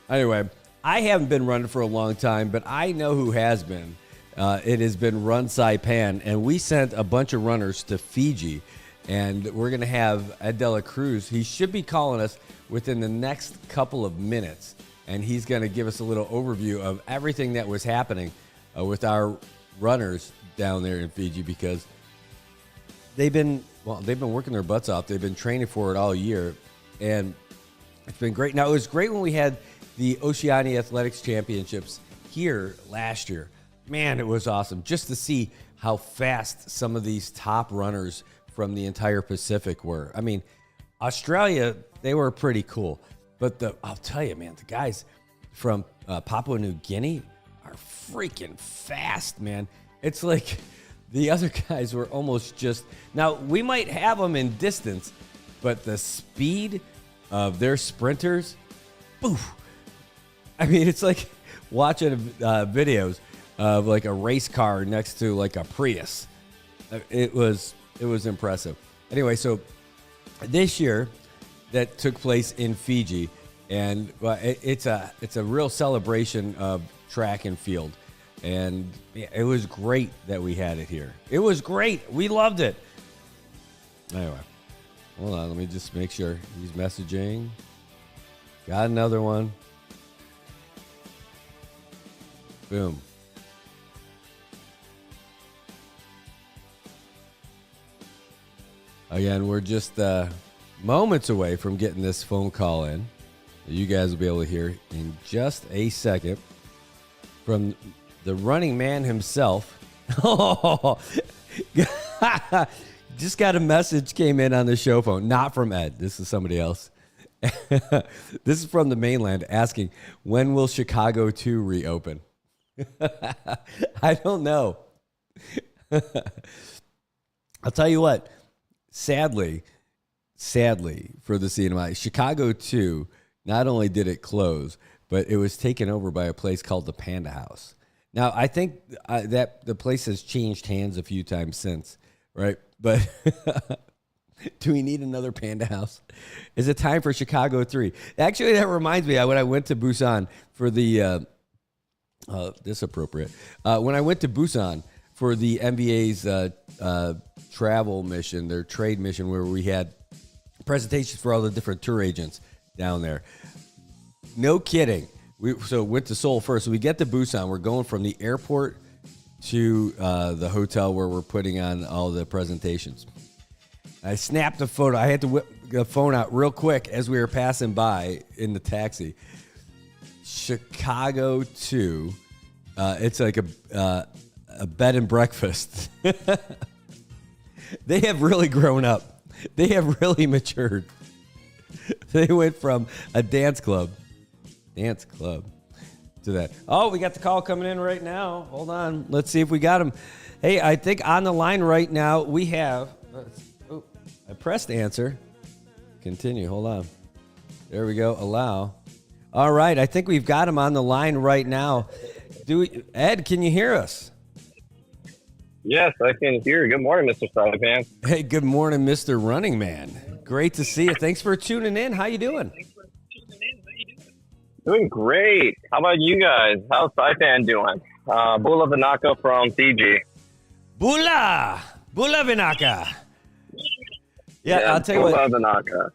Anyway, I haven't been running for a long time, but I know who has been. It has been Run Saipan, and we sent a bunch of runners to Fiji, and we're going to have Ed Dela Cruz. He should be calling us within the next couple of minutes, and he's going to give us a little overview of everything that was happening with our runners down there in Fiji, because they've been well, they've been working their butts off. They've been training for it all year, and it's been great. Now, it was great when we had the Oceania Athletics Championships here last year. Man, it was awesome just to see how fast some of these top runners from the entire Pacific were. I mean, Australia, they were pretty cool. But I'll tell you, man, the guys from Papua New Guinea are freaking fast, man. It's like the other guys were almost just... Now, we might have them in distance, but the speed of their sprinters, poof. I mean, it's like watching videos of like a race car next to like a Prius. It was impressive. Anyway, so this year that took place in Fiji, and it's a real celebration of track and field, and it was great that we had it here. It was great. We loved it. Anyway, hold on. Let me just make sure he's messaging. Got another one. Boom. Again, we're just moments away from getting this phone call in. You guys will be able to hear in just a second from the running man himself. Oh, just got a message came in on the show phone, not from Ed. This is somebody else. This is from the mainland asking, when will Chicago 2 reopen? I don't know. I'll tell you what. Sadly for the CNMI, Chicago 2, not only did it close, but it was taken over by a place called the Panda House. Now, I think that the place has changed hands a few times since, right? But do we need another Panda House? Is it time for Chicago 3? Actually, that reminds me, when I went to Busan for the, when I went to Busan for the NBA's travel mission, their trade mission, where we had presentations for all the different tour agents down there. No kidding. We went to Seoul first. So we get to Busan. We're going from the airport to the hotel where we're putting on all the presentations. I snapped a photo. I had to whip the phone out real quick as we were passing by in the taxi. Chicago 2. It's like a bed and breakfast. They have really grown up. They have really matured. They went from a dance club to that. Oh, we got the call coming in right now. Hold on. Let's see if we got him. Hey, I think on the line right now we have... Oh, I pressed answer. Continue. Hold on. There we go. Allow. All right. I think we've got him on the line right now. Ed, can you hear us? Yes, I can hear you. Good morning, Mr. Sullivan. Hey, good morning, Mr. Running Man. Great to see you. Thanks for tuning in. How you doing? Doing great. How about you guys? How's Saipan doing? Bula Vinaka from Fiji. Bula Vinaka. Yeah, I'll tell you what.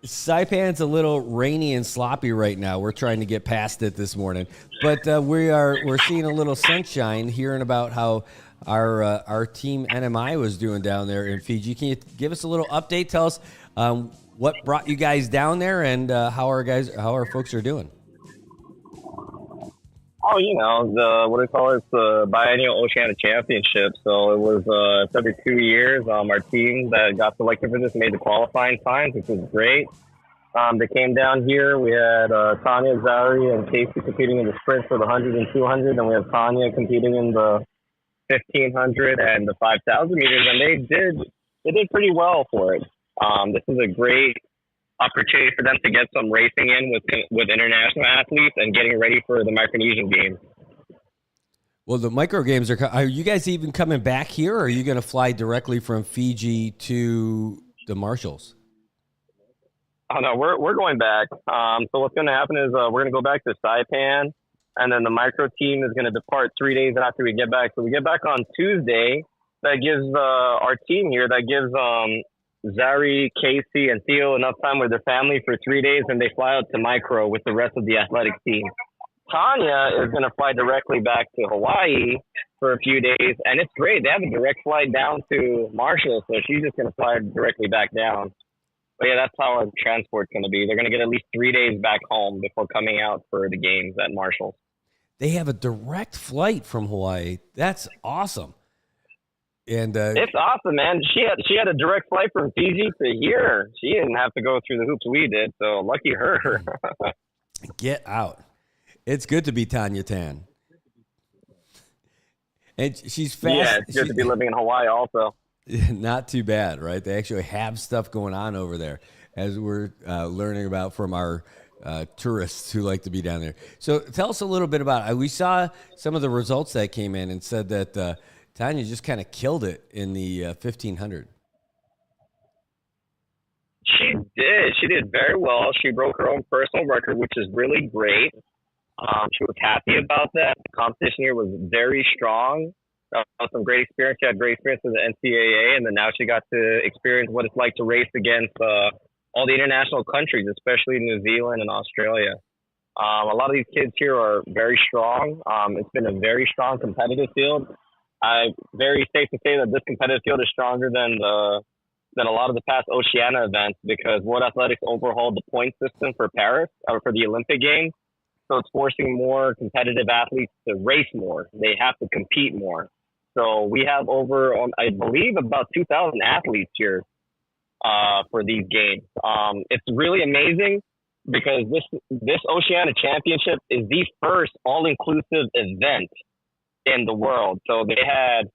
Saipan's a little rainy and sloppy right now. We're trying to get past it this morning, but we're seeing a little sunshine. Hearing about how our team NMI was doing down there in Fiji. Can you give us a little update? Tell us what brought you guys down there and how our folks are doing. Oh, it's the biennial Oceania Championship. So it was every 2 years. Our team that got selected for this made the qualifying times, which was great. They came down here. We had Tanya, Zari, and Casey competing in the sprint for the 100 and 200, and we have Tanya competing in the 1,500 and the 5,000 meters, and they did pretty well for it. This is a great opportunity for them to get some racing in with international athletes and getting ready for the Micronesian Games. Well, the micro games are you guys even coming back here, or are you going to fly directly from Fiji to the Marshalls? Oh, no, we're going back. So what's going to happen is we're going to go back to Saipan, and then the micro team is going to depart 3 days after we get back. So we get back on Tuesday. That gives our team here, Zari, Casey, and Theo enough time with their family for 3 days, and they fly out to micro with the rest of the athletic team. Tanya is going to fly directly back to Hawaii for a few days, and it's great. They have a direct flight down to Marshall, so she's just going to fly directly back down. But yeah, that's how our transport's going to be. They're going to get at least 3 days back home before coming out for the games at Marshall. They have a direct flight from Hawaii. That's awesome. And it's awesome, man. She had a direct flight from Fiji to here. She didn't have to go through the hoops we did, so lucky her. Get out. It's good to be Tanya Tan. And she's fast. Yeah, it's good to be living in Hawaii also. Not too bad, right? They actually have stuff going on over there, as we're learning about from our tourists who like to be down there. So tell us a little bit about it. We saw some of the results that came in and said that Tanya just kind of killed it in the 1500. She did. She did very well. She broke her own personal record, which is really great. She was happy about that. The competition here was very strong. Some great experience. She had great experience in the NCAA, and then now she got to experience what it's like to race against all the international countries, especially New Zealand and Australia. A lot of these kids here are very strong. It's been a very strong competitive field. Very safe to say that this competitive field is stronger than a lot of the past Oceania events, because World Athletics overhauled the point system for Paris or for the Olympic Games. So it's forcing more competitive athletes to race more. They have to compete more. So we have over, I believe, about 2,000 athletes here for these games. It's really amazing because this Oceania Championship is the first all-inclusive event in the world. So they had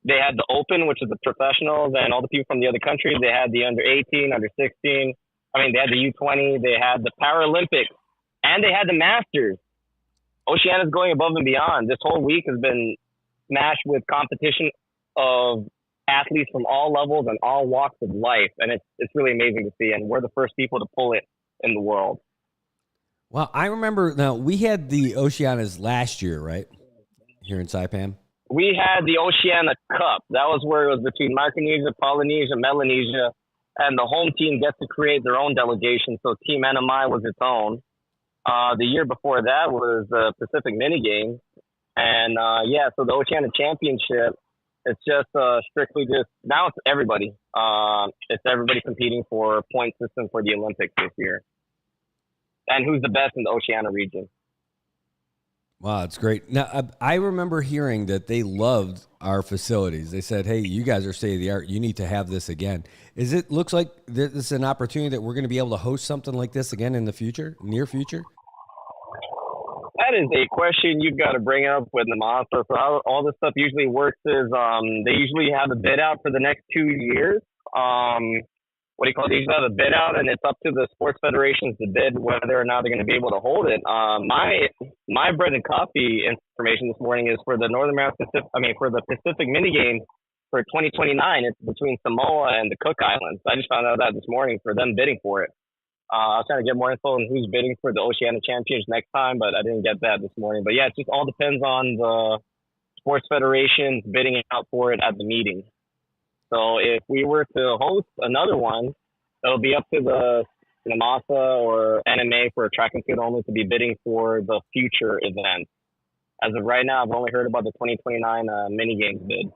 the Open, which is the professionals and all the people from the other countries. They had the under 18, under 16. They had the U20. They had the Paralympics, and they had the Masters. Oceania's going above and beyond. This whole week has been smashed with competition of athletes from all levels and all walks of life, and it's really amazing to see. And we're the first people to pull it in the world. Well, I remember now we had the Oceanias last year, right? Here in Saipan. We had the Oceania Cup. That was where it was between Micronesia, Polynesia, Melanesia, and the home team gets to create their own delegation. So Team NMI was its own. The year before that was the Pacific Mini Games. And so the Oceania Championship, it's just strictly just, now it's everybody. It's everybody competing for a point system for the Olympics this year. And who's the best in the Oceania region. Wow, it's great. Now, I remember hearing that they loved our facilities. They said, hey, you guys are state of the art. You need to have this again. Looks like this is an opportunity that we're going to be able to host something like this again in the future, near future? That is a question you've got to bring up with NMASA. So how all this stuff usually works is they usually have a bid out for the next 2 years. They usually have a bid out, and it's up to the sports federations to bid whether or not they're going to be able to hold it. My bread and coffee information this morning is for the for the Pacific Mini Games for 2029. It's between Samoa and the Cook Islands. I just found out that this morning for them bidding for it. I was trying to get more info on who's bidding for the Oceania Champions next time, but I didn't get that this morning. But yeah, it just all depends on the sports federations bidding out for it at the meeting. So if we were to host another one, it'll be up to the NMASA or NMA for track and field only to be bidding for the future events. As of right now, I've only heard about the 2029 mini games bid.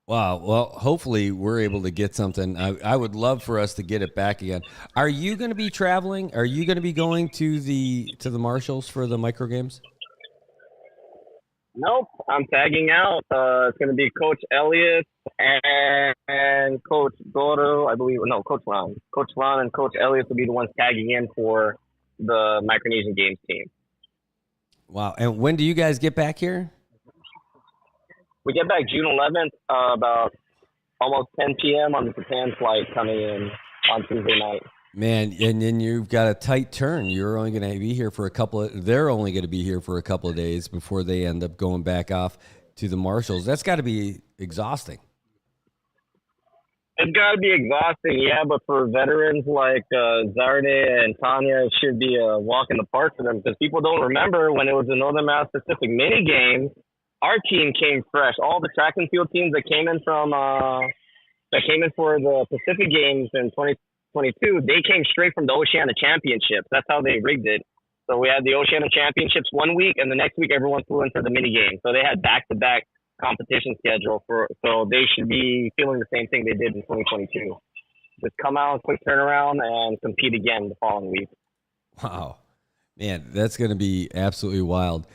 Wow. Well, hopefully we're able to get something. I would love for us to get it back again. Are you going to be traveling? Are you going to be going to the Marshalls for the micro games? Nope, I'm tagging out. It's going to be Coach Elliott and Coach Doro, I believe. No, Coach Ron. Coach Ron and Coach Elliott will be the ones tagging in for the Micronesian Games team. Wow. And when do you guys get back here? We get back June 11th, about almost 10 p.m. on the Japan flight coming in on Tuesday night. Man, and then you've got a tight turn. You're only going to be here for they're only going to be here for a couple of days before they end up going back off to the Marshalls. That's got to be exhausting. It's got to be exhausting, yeah, but for veterans like Zarde and Tanya, it should be a walk in the park for them, because people don't remember when it was the Northern Mass Pacific mini games, our team came fresh. All the track and field teams that came in for the Pacific Games in 2022, they came straight from the Oceania Championships. That's how they rigged it. So we had the Oceania Championships one week, and the next week everyone flew into the mini game. So they had back-to-back competition schedule so they should be feeling the same thing they did in 2022. Just come out, quick turnaround, and compete again the following week. Wow. Man, that's going to be absolutely wild.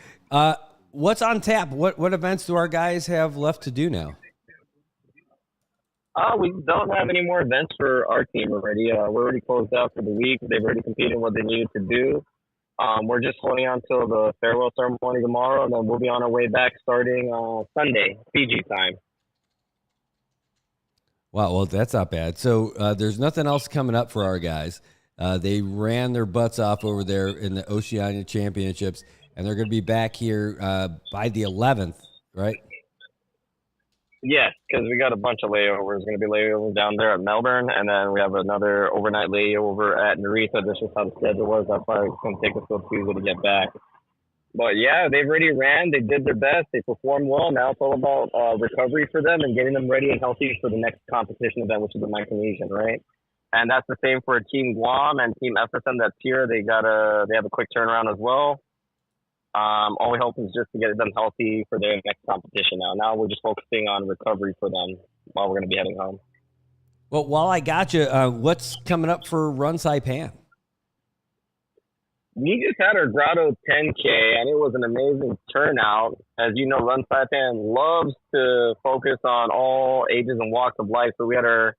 What's on tap? What events do our guys have left to do now? We don't have any more events for our team already. We're already closed out for the week. They've already completed what they needed to do. We're just holding on till the farewell ceremony tomorrow, and then we'll be on our way back starting Sunday, Fiji time. Wow, well, that's not bad. So there's nothing else coming up for our guys. They ran their butts off over there in the Oceania Championships, and they're going to be back here by the 11th, right? Yes, because we got a bunch of layovers. Going to be layovers down there at Melbourne, and then we have another overnight layover at Narita. This is how the schedule was. That's why it's going to take us till Tuesday to get back. But yeah, they've already ran. They did their best. They performed well. Now it's all about recovery for them and getting them ready and healthy for the next competition event, which is the Micronesian, right? And that's the same for Team Guam and Team FSM that's here. They have a quick turnaround as well. All we hope is just to get them healthy for their next competition now. Now we're just focusing on recovery for them while we're going to be heading home. Well, while I got you, what's coming up for Run Saipan? We just had our Grotto 10K, and it was an amazing turnout. As you know, Run Saipan loves to focus on all ages and walks of life. So we had our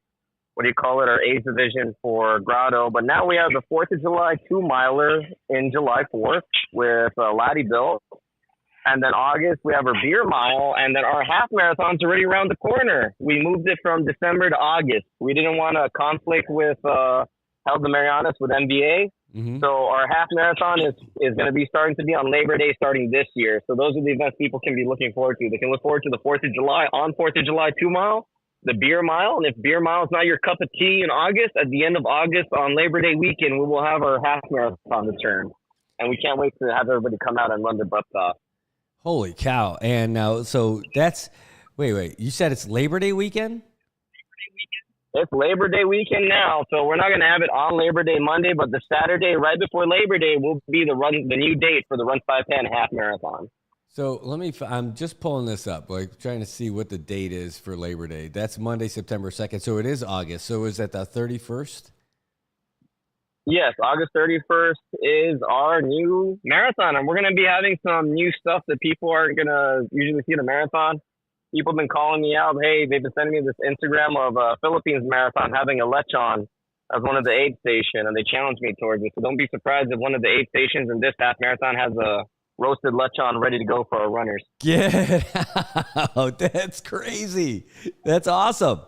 age division for Grotto. But now we have the 4th of July 2-miler in July 4th with Laddie Built. And then August, we have our beer mile. And then our half marathon's already around the corner. We moved it from December to August. We didn't want to conflict with held the Marianas with NBA. Mm-hmm. So our half marathon is going to be starting to be on Labor Day starting this year. So those are the events people can be looking forward to. They can look forward to the 4th of July on 4th of July 2-mile. The beer mile, and if beer mile is not your cup of tea in August, at the end of August on Labor Day weekend, we will have our half marathon return, and we can't wait to have everybody come out and run their butts off. Holy cow! And now, so that's wait. You said it's Labor Day weekend? It's Labor Day weekend now, so we're not going to have it on Labor Day Monday, but the Saturday right before Labor Day will be the new date for the Run Saipan half marathon. So I'm just pulling this up, like trying to see what the date is for Labor Day. That's Monday, September 2nd. So it is August. So is that the 31st? Yes, August 31st is our new marathon, and we're going to be having some new stuff that people aren't going to usually see in a marathon. People have been calling me out. Hey, they've been sending me this Instagram of Philippines marathon having a lechon as one of the aid station, and they challenged me towards it. So don't be surprised if one of the aid stations in this half marathon has a roasted lechon ready to go for our runners. Get out. That's crazy. That's awesome.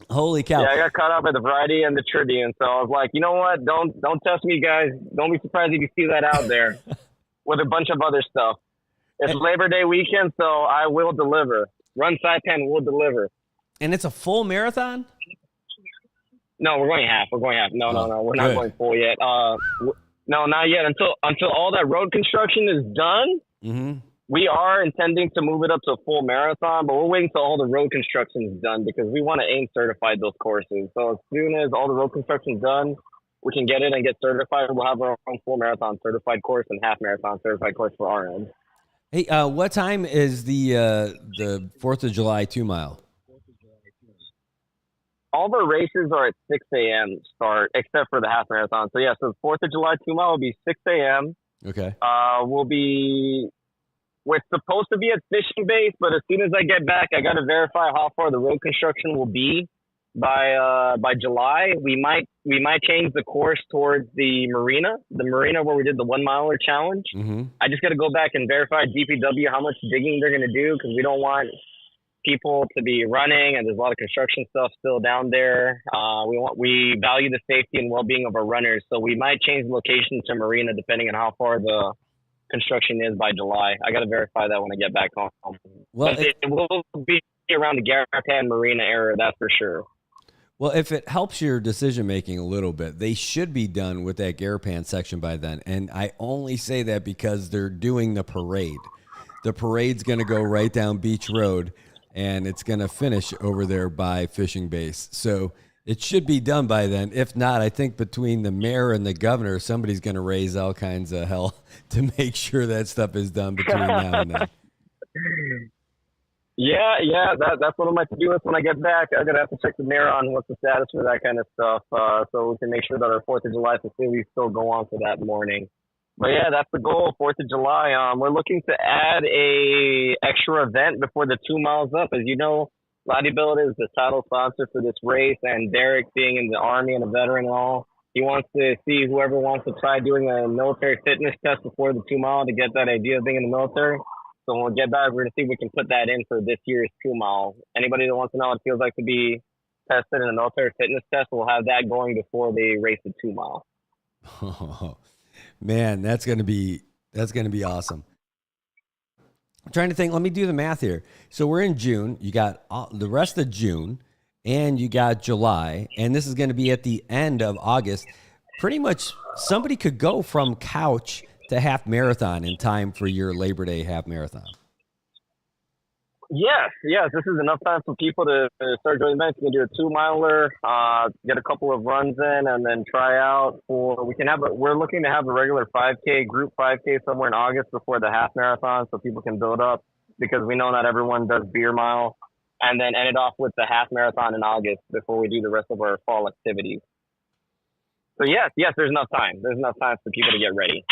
Holy cow. Yeah, I got caught up at the Variety and the Tribune, so I was like, you know what? Don't test me, guys. Don't be surprised if you see that out there with a bunch of other stuff. It's Labor Day weekend, so I will deliver. Run Saipan will deliver. And it's a full marathon? No, we're going half. No. We're not going full yet. No, not yet. Until all that road construction is done, mm-hmm. We are intending to move it up to a full marathon, but we're waiting till all the road construction is done because we want to AIM certify those courses. So as soon as all the road construction is done, we can get it and get certified. We'll have our own full marathon certified course and half marathon certified course for our end. Hey, what time is the 4th of July 2-mile? All of our races are at 6 a.m. start, except for the half marathon. So, the 4th of July 2-mile will be 6 a.m. Okay. We're supposed to be at Fishing Base, but as soon as I get back, I got to verify how far the road construction will be by July. We might change the course towards the marina where we did the 1-miler challenge. Mm-hmm. I just got to go back and verify DPW how much digging they're going to do because we don't want people to be running and there's a lot of construction stuff still down there. We value the safety and well-being of our runners, so we might change the location to marina depending on how far the construction is by July. I got to verify that when I get back home. Well, but it will be around the Garapan Marina area, that's for sure. Well, if it helps your decision making a little bit, they should be done with that Garapan section by then. And I only say that because they're doing the parade. The parade's going to go right down Beach Road, and it's going to finish over there by Fishing Base. So It should be done by then. If not, I think between the mayor and the governor, somebody's going to raise all kinds of hell to make sure that stuff is done between now and then. Yeah, that's one of my to-do lists when I get back. I'm going to have to check the mayor on what's the status for that kind of stuff, so we can make sure that our 4th of July festivities still go on for that morning. But yeah, that's the goal, 4th of July. We're looking to add a extra event before the 2 miles up. As you know, Lottie Billet is the title sponsor for this race, and Derek being in the Army and a veteran and all, he wants to see whoever wants to try doing a military fitness test before the 2 mile to get that idea of being in the military. So when we get back, we're going to see if we can put that in for this year's 2 mile. Anybody that wants to know what it feels like to be tested in a military fitness test, we'll have that going before they race the 2 mile. Oh, man, that's going to be awesome. I'm trying to think. Let me do the math here. So we're in June. You got the rest of June, and you got July, and this is going to be at the end of August. Pretty much somebody could go from couch to half marathon in time for your Labor Day half marathon. Yes. This is enough time for people to start doing events. You can do a 2 miler, get a couple of runs in, and then try out for. We're looking to have a regular 5K, group 5K somewhere in August before the half marathon, so people can build up, because we know not everyone does beer mile, and then end it off with the half marathon in August before we do the rest of our fall activities. So yes, there's enough time. There's enough time for people to get ready.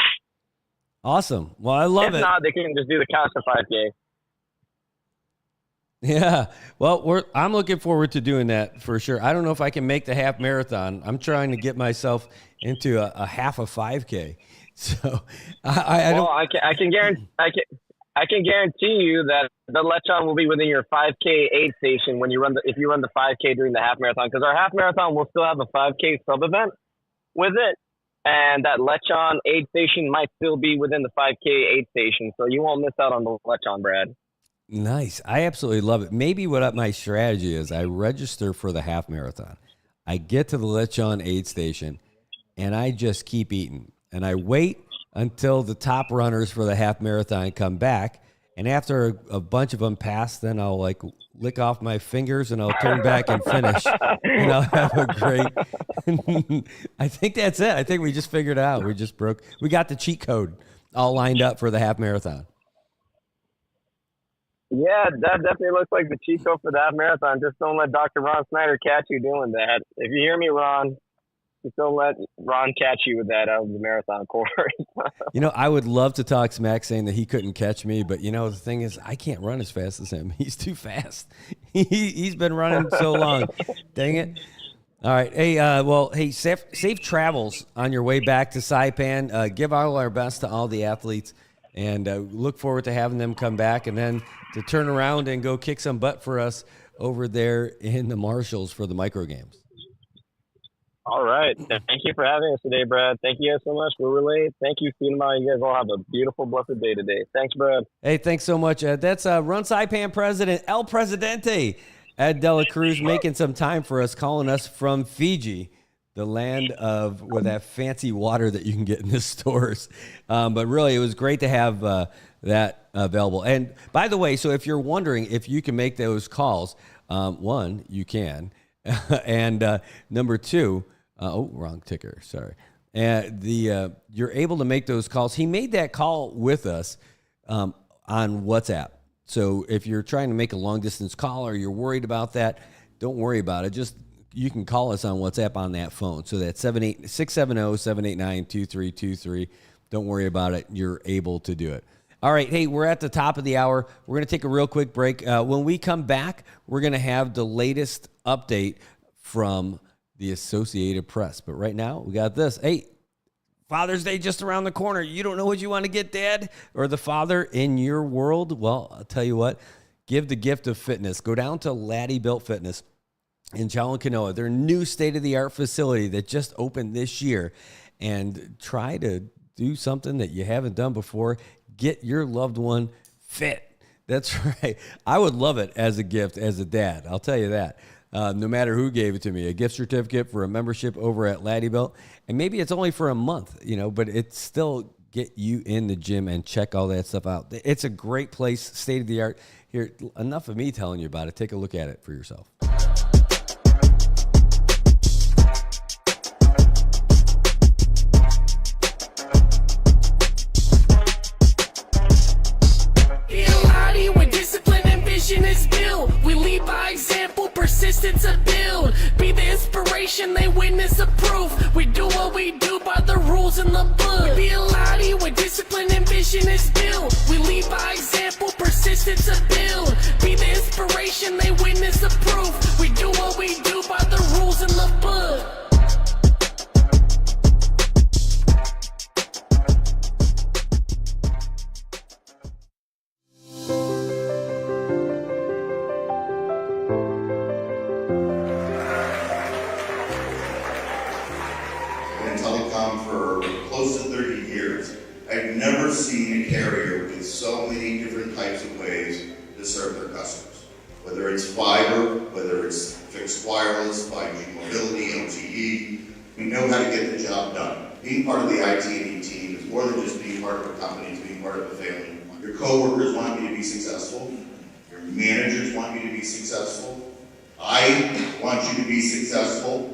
Awesome. Well, I love it. If not, they can just do the couch to 5K. Yeah. Well, I'm looking forward to doing that for sure. I don't know if I can make the half marathon. I'm trying to get myself into a half a 5K. So I can guarantee you that the Lechon will be within your 5K aid station when if you run the 5K during the half marathon, because our half marathon will still have a 5K sub event with it. And that Lechon aid station might still be within the 5K aid station, so you won't miss out on the Lechon, Brad. Nice. I absolutely love it. Maybe what my strategy is, I register for the half marathon. I get to the Lechon aid station, and I just keep eating. And I wait until the top runners for the half marathon come back. And after a bunch of them pass, then I'll lick off my fingers and I'll turn back and finish. And I'll have a great, I think that's it. I think we just figured it out. We got the cheat code all lined up for the half marathon. Yeah, that definitely looks like the cheat code for the half marathon. Just don't let Dr. Ron Snyder catch you doing that. If you hear me, Ron, just don't let Ron catch you with that out of the marathon course. I would love to talk smack saying that he couldn't catch me, but the thing is, I can't run as fast as him. He's too fast. He's been running so long. Dang it. All right. Hey, safe travels on your way back to Saipan. Give all our best to all the athletes, and look forward to having them come back and then to turn around and go kick some butt for us over there in the Marshalls for the micro games. All right. Thank you for having us today, Brad. Thank you guys so much. We're relayed. Thank you, Cinema. You guys all have a beautiful, blessed day today. Thanks, Brad. Hey, thanks so much. That's Run Saipan President El Presidente, Ed Dela Cruz, making some time for us, calling us from Fiji, the land with that fancy water that you can get in the stores. But really, it was great to have that available. And by the way, so if you're wondering if you can make those calls, one, you can. And number two, wrong ticker. Sorry. And you're able to make those calls. He made that call with us on WhatsApp. So if you're trying to make a long distance call or you're worried about that, don't worry about it. Just you can call us on WhatsApp on that phone. So that's 670-789-2323. Don't worry about it. You're able to do it. All right. Hey, we're at the top of the hour. We're going to take a real quick break. When we come back, we're going to have the latest update from the Associated Press. But right now, we got this. Hey, Father's Day just around the corner. You don't know what you want to get, Dad, or the father in your world? Well, I'll tell you what. Give the gift of fitness. Go down to Laddie Built Fitness in Chalon-Canoa, their new state-of-the-art facility that just opened this year, and try to do something that you haven't done before. Get your loved one fit. That's right. I would love it as a gift as a dad. I'll tell you that. No matter who gave it to me, a gift certificate for a membership over at Laddie Built. And maybe it's only for a month, but it's still get you in the gym and check all that stuff out. It's a great place, state-of-the-art. Here, enough of me telling you about it. Take a look at it for yourself. witness the proof. We do what we do by the rules in the book. We be a lottie where discipline and vision is built. We lead by example, persistence to build. Be the inspiration, they witness the proof. We do what we do by the rules in the book. I've never seen a carrier with so many different types of ways to serve their customers. Whether it's fiber, whether it's fixed wireless, 5G mobility, LTE, we know how to get the job done. Being part of the IT&E team is more than just being part of a company, it's being part of a family. Your coworkers want you to be successful. Your managers want you to be successful. I want you to be successful.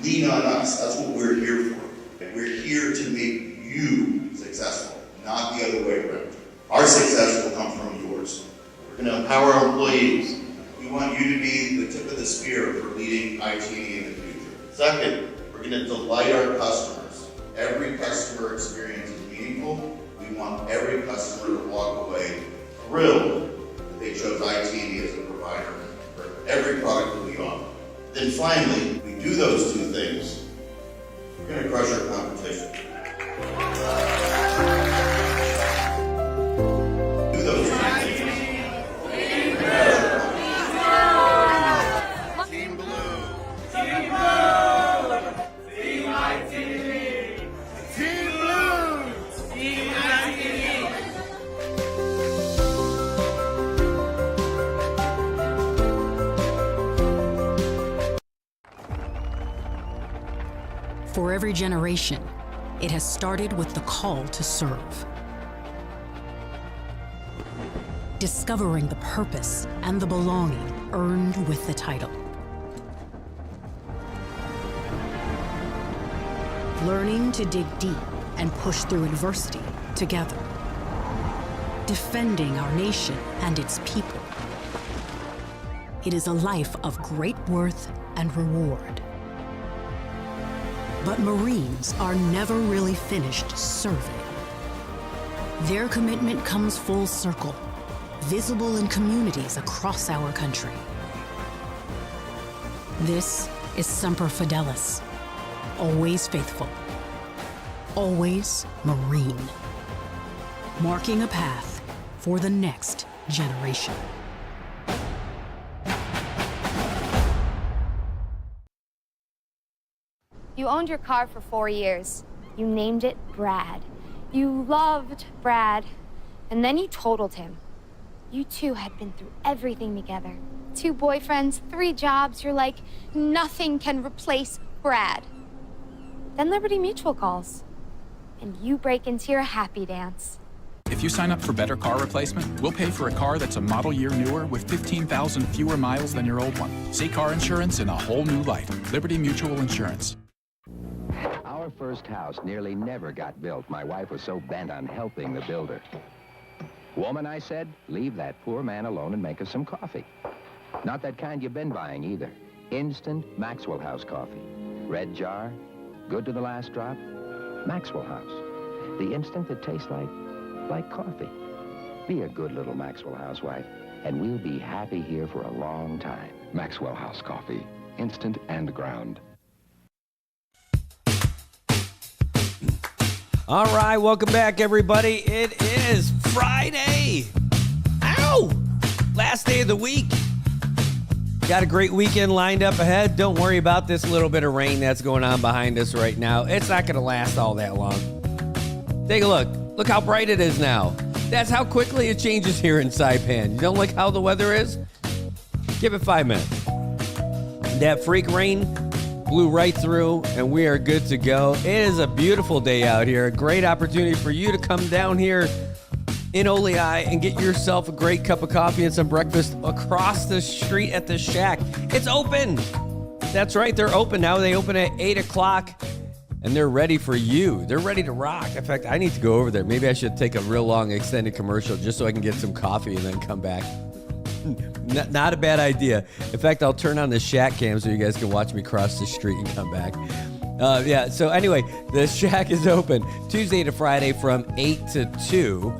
Lean on us, that's what we're here for. And we're here to make you successful, not the other way around. Our success will come from yours. We're going to empower our employees. We want you to be the tip of the spear for leading IT&E in the future. Second, we're going to delight our customers. Every customer experience is meaningful. We want every customer to walk away thrilled that they chose IT&E as a provider for every product that we offer. Then finally, we do those two things, we're going to crush our competition. Do those two things. Team Blue. Team Blue. Team IT. Team Blue. Team IT. For every generation, it has started with the call to serve. Discovering the purpose and the belonging earned with the title. Learning to dig deep and push through adversity together. Defending our nation and its people. It is a life of great worth and reward. But Marines are never really finished serving. Their commitment comes full circle, visible in communities across our country. This is Semper Fidelis, always faithful, always Marine, marking a path for the next generation. You owned your car for 4 years. You named it Brad. You loved Brad. And then you totaled him. You two had been through everything together. 2 boyfriends, 3 jobs. You're like, nothing can replace Brad. Then Liberty Mutual calls. And you break into your happy dance. If you sign up for Better Car Replacement, we'll pay for a car that's a model year newer with 15,000 fewer miles than your old one. See car insurance in a whole new light. Liberty Mutual Insurance. Our first house nearly never got built. My wife was so bent on helping the builder. Woman, I said, leave that poor man alone and make us some coffee. Not that kind you've been buying either. Instant Maxwell House coffee. Red jar, good to the last drop. Maxwell House. The instant that tastes like coffee. Be a good little Maxwell housewife, and we'll be happy here for a long time. Maxwell House coffee. Instant and ground. All right, welcome back, everybody. It is Friday. Ow! Last day of the week. Got a great weekend lined up ahead. Don't worry about this little bit of rain that's going on behind us right now. It's not going to last all that long. Take a look. Look how bright it is now. That's how quickly it changes here in Saipan. You don't like how the weather is? Give it 5 minutes. That freak rain blew right through, and we are good to go. It is a beautiful day out here. A great opportunity for you to come down here in Oleai and get yourself a great cup of coffee and some breakfast across the street at the Shack. It's open. That's right, they're open now. They open at 8 o'clock, and they're ready for you. They're ready to rock. In fact, I need to go over there. Maybe I should take a real long extended commercial just so I can get some coffee and then come back. Not a bad idea. In fact, I'll turn on the Shack cam so you guys can watch me cross the street and come back. Yeah, so anyway, the Shack is open Tuesday to Friday from 8 to 2,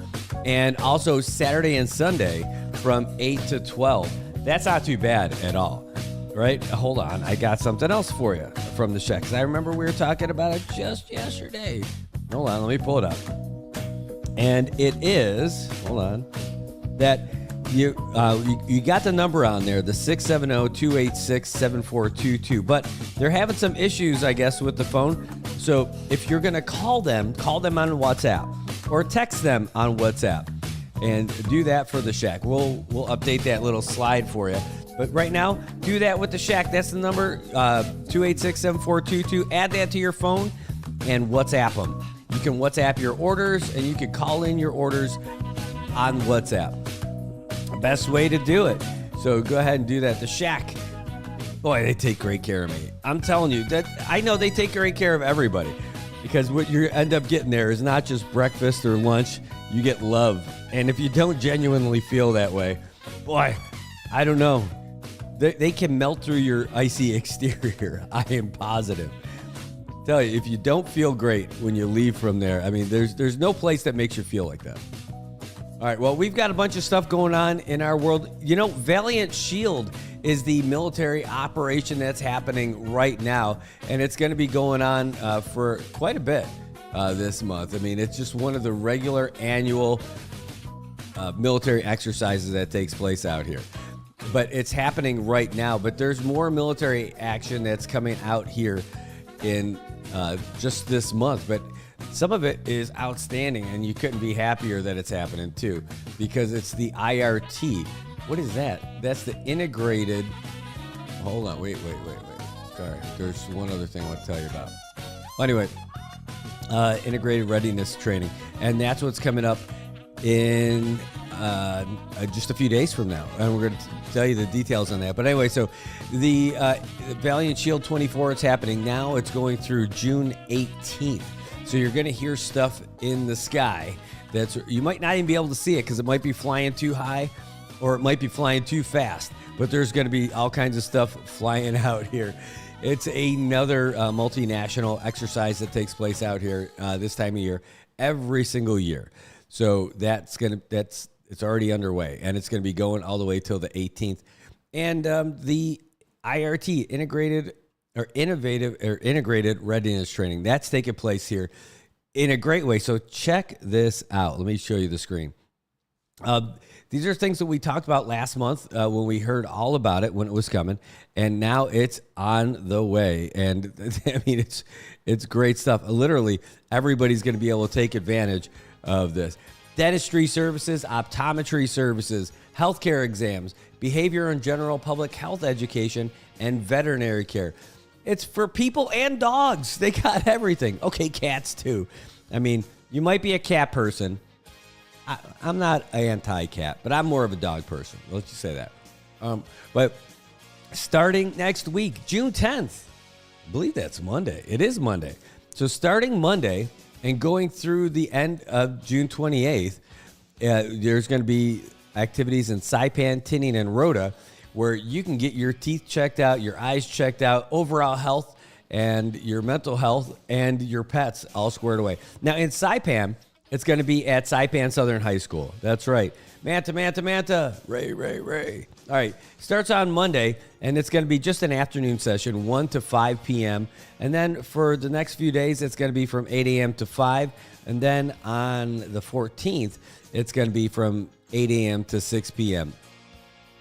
and also Saturday and Sunday from 8 to 12. That's not too bad at all, right? Hold on, I got something else for you from the Shack, because I remember we were talking about it just yesterday. Hold on, let me pull it up. And it is, hold on, that you got the number on there, the 670-286-7422, but they're having some issues, I guess, with the phone. So if you're going to call them on WhatsApp or text them on WhatsApp, and do that for the Shack. We'll update that little slide for you. But right now, do that with the Shack. That's the number, 286-7422. Add that to your phone and WhatsApp them. You can WhatsApp your orders, and you can call in your orders on WhatsApp. Best way to do it. So go ahead and do that. The Shack, boy, they take great care of me. I'm telling you, that I know they take great care of everybody, because what you end up getting there is not just breakfast or lunch. You get love. And if you don't genuinely feel that way, boy, I don't know. They can melt through your icy exterior. I am positive. Tell you, if you don't feel great when you leave from there, I mean, there's no place that makes you feel like that. All right, well, we've got a bunch of stuff going on in our world. You know, Valiant Shield is the military operation that's happening right now, and it's going to be going on for quite a bit this month. I mean, it's just one of the regular annual military exercises that takes place out here. But it's happening right now, but there's more military action that's coming out here in just this month. But some of it is outstanding, and you couldn't be happier that it's happening too, because it's the IRT. What is that? That's the integrated. Hold on, wait. Sorry, there's one other thing I want to tell you about. Anyway, integrated readiness training, and that's what's coming up in just a few days from now, and we're going to tell you the details on that. But anyway, so the Valiant Shield 24, it's happening now. It's going through June 18th. So you're going to hear stuff in the sky you might not even be able to see it, because it might be flying too high or it might be flying too fast. But there's going to be all kinds of stuff flying out here. It's another multinational exercise that takes place out here this time of year every single year. So it's already underway, and it's going to be going all the way till the 18th. And the IRT, integrated readiness training, that's taking place here in a great way. So check this out. Let me show you the screen. These are things that we talked about last month when we heard all about it when it was coming, and now it's on the way. And I mean, it's great stuff. Literally, everybody's going to be able to take advantage of this. Dentistry services, optometry services, healthcare exams, behavior and general public health education, and veterinary care. It's for people and dogs. They got everything. Okay, cats too. I mean, you might be a cat person. I'm not anti-cat, but I'm more of a dog person. Let's just say that. But starting next week, June 10th, I believe that's Monday. It is Monday. So starting Monday and going through the end of June 28th, there's going to be activities in Saipan, Tinian, and Rhoda, where you can get your teeth checked out, your eyes checked out, overall health, and your mental health, and your pets all squared away. Now, in Saipan, it's going to be at Saipan Southern High School. That's right. Manta, Ray. All right, starts on Monday, and it's going to be just an afternoon session, 1 to 5 p.m. And then for the next few days, it's going to be from 8 a.m. to 5. And then on the 14th, it's going to be from 8 a.m. to 6 p.m.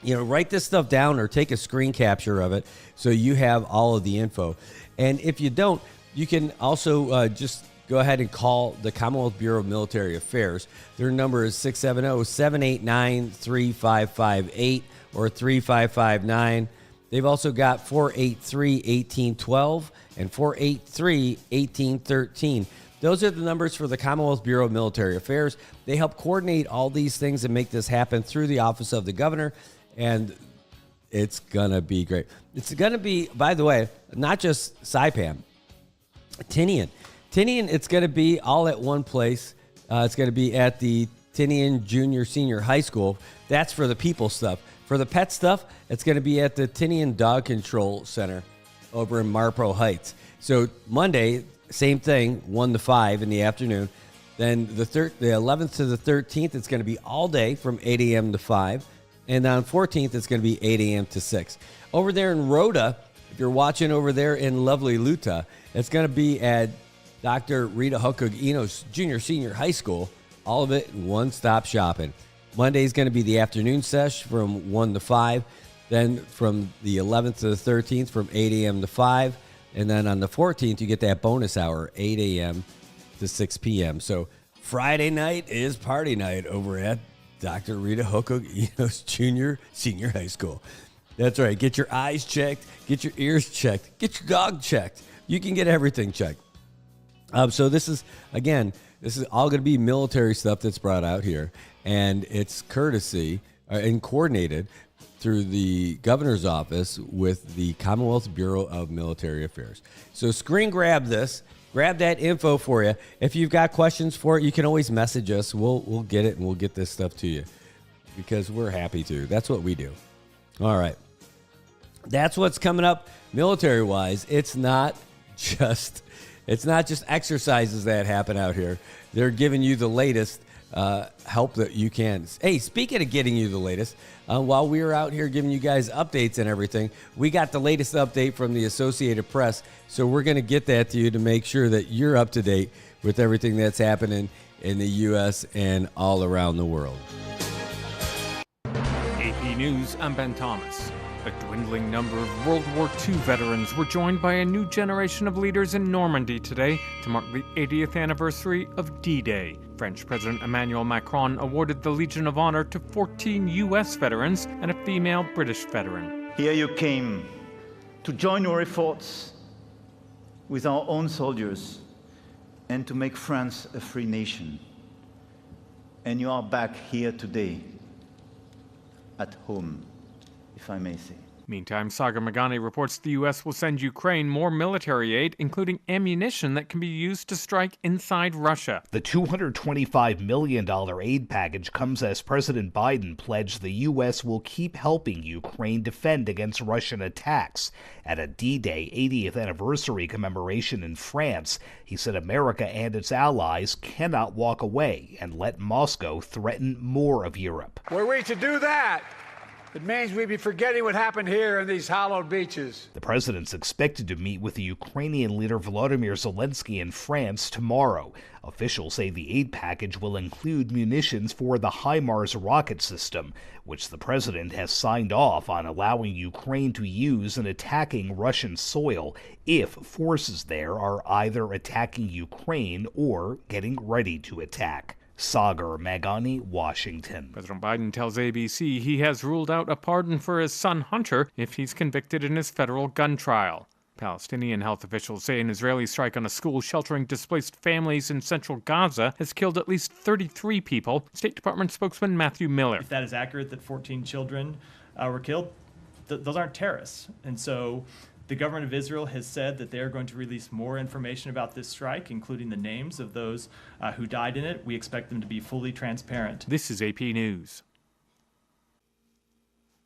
You know, write this stuff down or take a screen capture of it so you have all of the info. And if you don't, you can also just go ahead and call the Commonwealth Bureau of Military Affairs. Their number is 670-789-3558 or 3559. They've also got 483-1812 and 483-1813. Those are the numbers for the Commonwealth Bureau of Military Affairs. They help coordinate all these things and make this happen through the Office of the Governor. And it's going to be great. It's going to be, by the way, not just Saipan, Tinian, it's going to be all at one place. It's going to be at the Tinian Junior Senior High School. That's for the people stuff. For the pet stuff, it's going to be at the Tinian Dog Control Center over in Marpro Heights. So Monday, same thing, 1 to 5 in the afternoon. Then the 11th to the 13th, it's going to be all day from 8 a.m. to 5. And on 14th, it's going to be 8 a.m. to 6. Over there in Rhoda, if you're watching over there in lovely Luta, it's going to be at Dr. Rita Hokug Enos Junior Senior High School. All of it in one-stop shopping. Monday is going to be the afternoon sesh from 1 to 5. Then from the 11th to the 13th from 8 a.m. to 5. And then on the 14th, you get that bonus hour, 8 a.m. to 6 p.m. So Friday night is party night over at Dr. Rita Hokug Enos Junior Senior High School. That's right. Get your eyes checked. Get your ears checked. Get your dog checked. You can get everything checked. So this is all going to be military stuff that's brought out here. And it's courtesy and coordinated through the governor's office with the Commonwealth Bureau of Military Affairs. So screen grab this. Grab that info for you. If you've got questions for it, you can always message us. We'll get it, and we'll get this stuff to you because we're happy to. That's what we do. All right. That's what's coming up military-wise. It's not just exercises that happen out here. They're giving you the latest help that you can. Hey, speaking of getting you the latest, while we were out here giving you guys updates and everything, we got the latest update from the Associated Press. So we're going to get that to you to make sure that you're up to date with everything that's happening in the U.S. and all around the world. AP News, I'm Ben Thomas. A dwindling number of World War II veterans were joined by a new generation of leaders in Normandy today to mark the 80th anniversary of D-Day. French President Emmanuel Macron awarded the Legion of Honor to 14 U.S. veterans and a female British veteran. Here you came to join your efforts with our own soldiers and to make France a free nation. And you are back here today, at home, if I may say. Meantime, Sagar Meghani reports the U.S. will send Ukraine more military aid, including ammunition that can be used to strike inside Russia. The $225 million aid package comes as President Biden pledged the U.S. will keep helping Ukraine defend against Russian attacks. At a D-Day 80th anniversary commemoration in France, he said America and its allies cannot walk away and let Moscow threaten more of Europe. Were we to do that, it means we'd be forgetting what happened here in these hallowed beaches. The president's expected to meet with the Ukrainian leader Volodymyr Zelensky in France tomorrow. Officials say the aid package will include munitions for the HIMARS rocket system, which the president has signed off on allowing Ukraine to use in attacking Russian soil if forces there are either attacking Ukraine or getting ready to attack. Sagar Meghani, Washington. President Biden tells ABC he has ruled out a pardon for his son Hunter if he's convicted in his federal gun trial. Palestinian health officials say an Israeli strike on a school sheltering displaced families in central Gaza has killed at least 33 people. State Department spokesman Matthew Miller. If that is accurate, that 14 children were killed, those aren't terrorists. And so the government of Israel has said that they are going to release more information about this strike, including the names of those who died in it. We expect them to be fully transparent. This is AP News.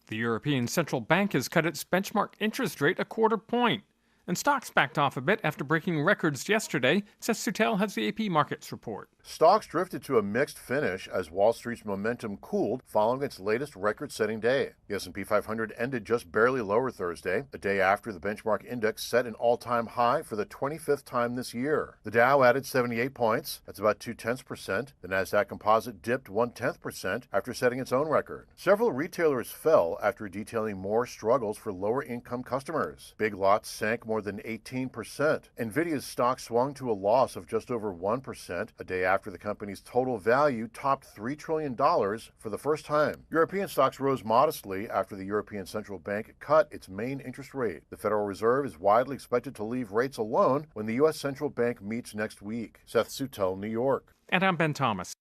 The European Central Bank has cut its benchmark interest rate a quarter point. And stocks backed off a bit after breaking records yesterday. Seth Sutel has the AP Markets report. Stocks drifted to a mixed finish as Wall Street's momentum cooled following its latest record-setting day. The S&P 500 ended just barely lower Thursday, a day after the benchmark index set an all-time high for the 25th time this year. The Dow added 78 points, that's about 0.2%. The Nasdaq Composite dipped 0.1% after setting its own record. Several retailers fell after detailing more struggles for lower-income customers. Big Lots sank more than 18%. Nvidia's stock swung to a loss of just over 1%, a day after the company's total value topped $3 trillion for the first time. European stocks rose modestly after the European Central Bank cut its main interest rate. The Federal Reserve is widely expected to leave rates alone when the U.S. Central Bank meets next week. Seth Sutel, New York. And I'm Ben Thomas.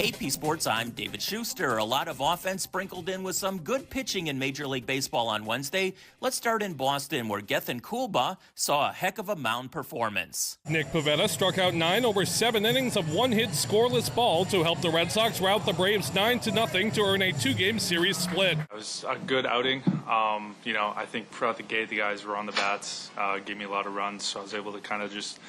AP Sports, I'm David Schuster. A lot of offense sprinkled in with some good pitching in Major League Baseball on Wednesday. Let's start in Boston, where Gethin Kulba saw a heck of a mound performance. Nick Pivetta struck out 9 over 7 innings of one-hit scoreless ball to help the Red Sox rout the Braves 9-0 to earn a 2-game series split. It was a good outing. I think throughout the gate, the guys were on the bats, gave me a lot of runs, so I was able to kind of just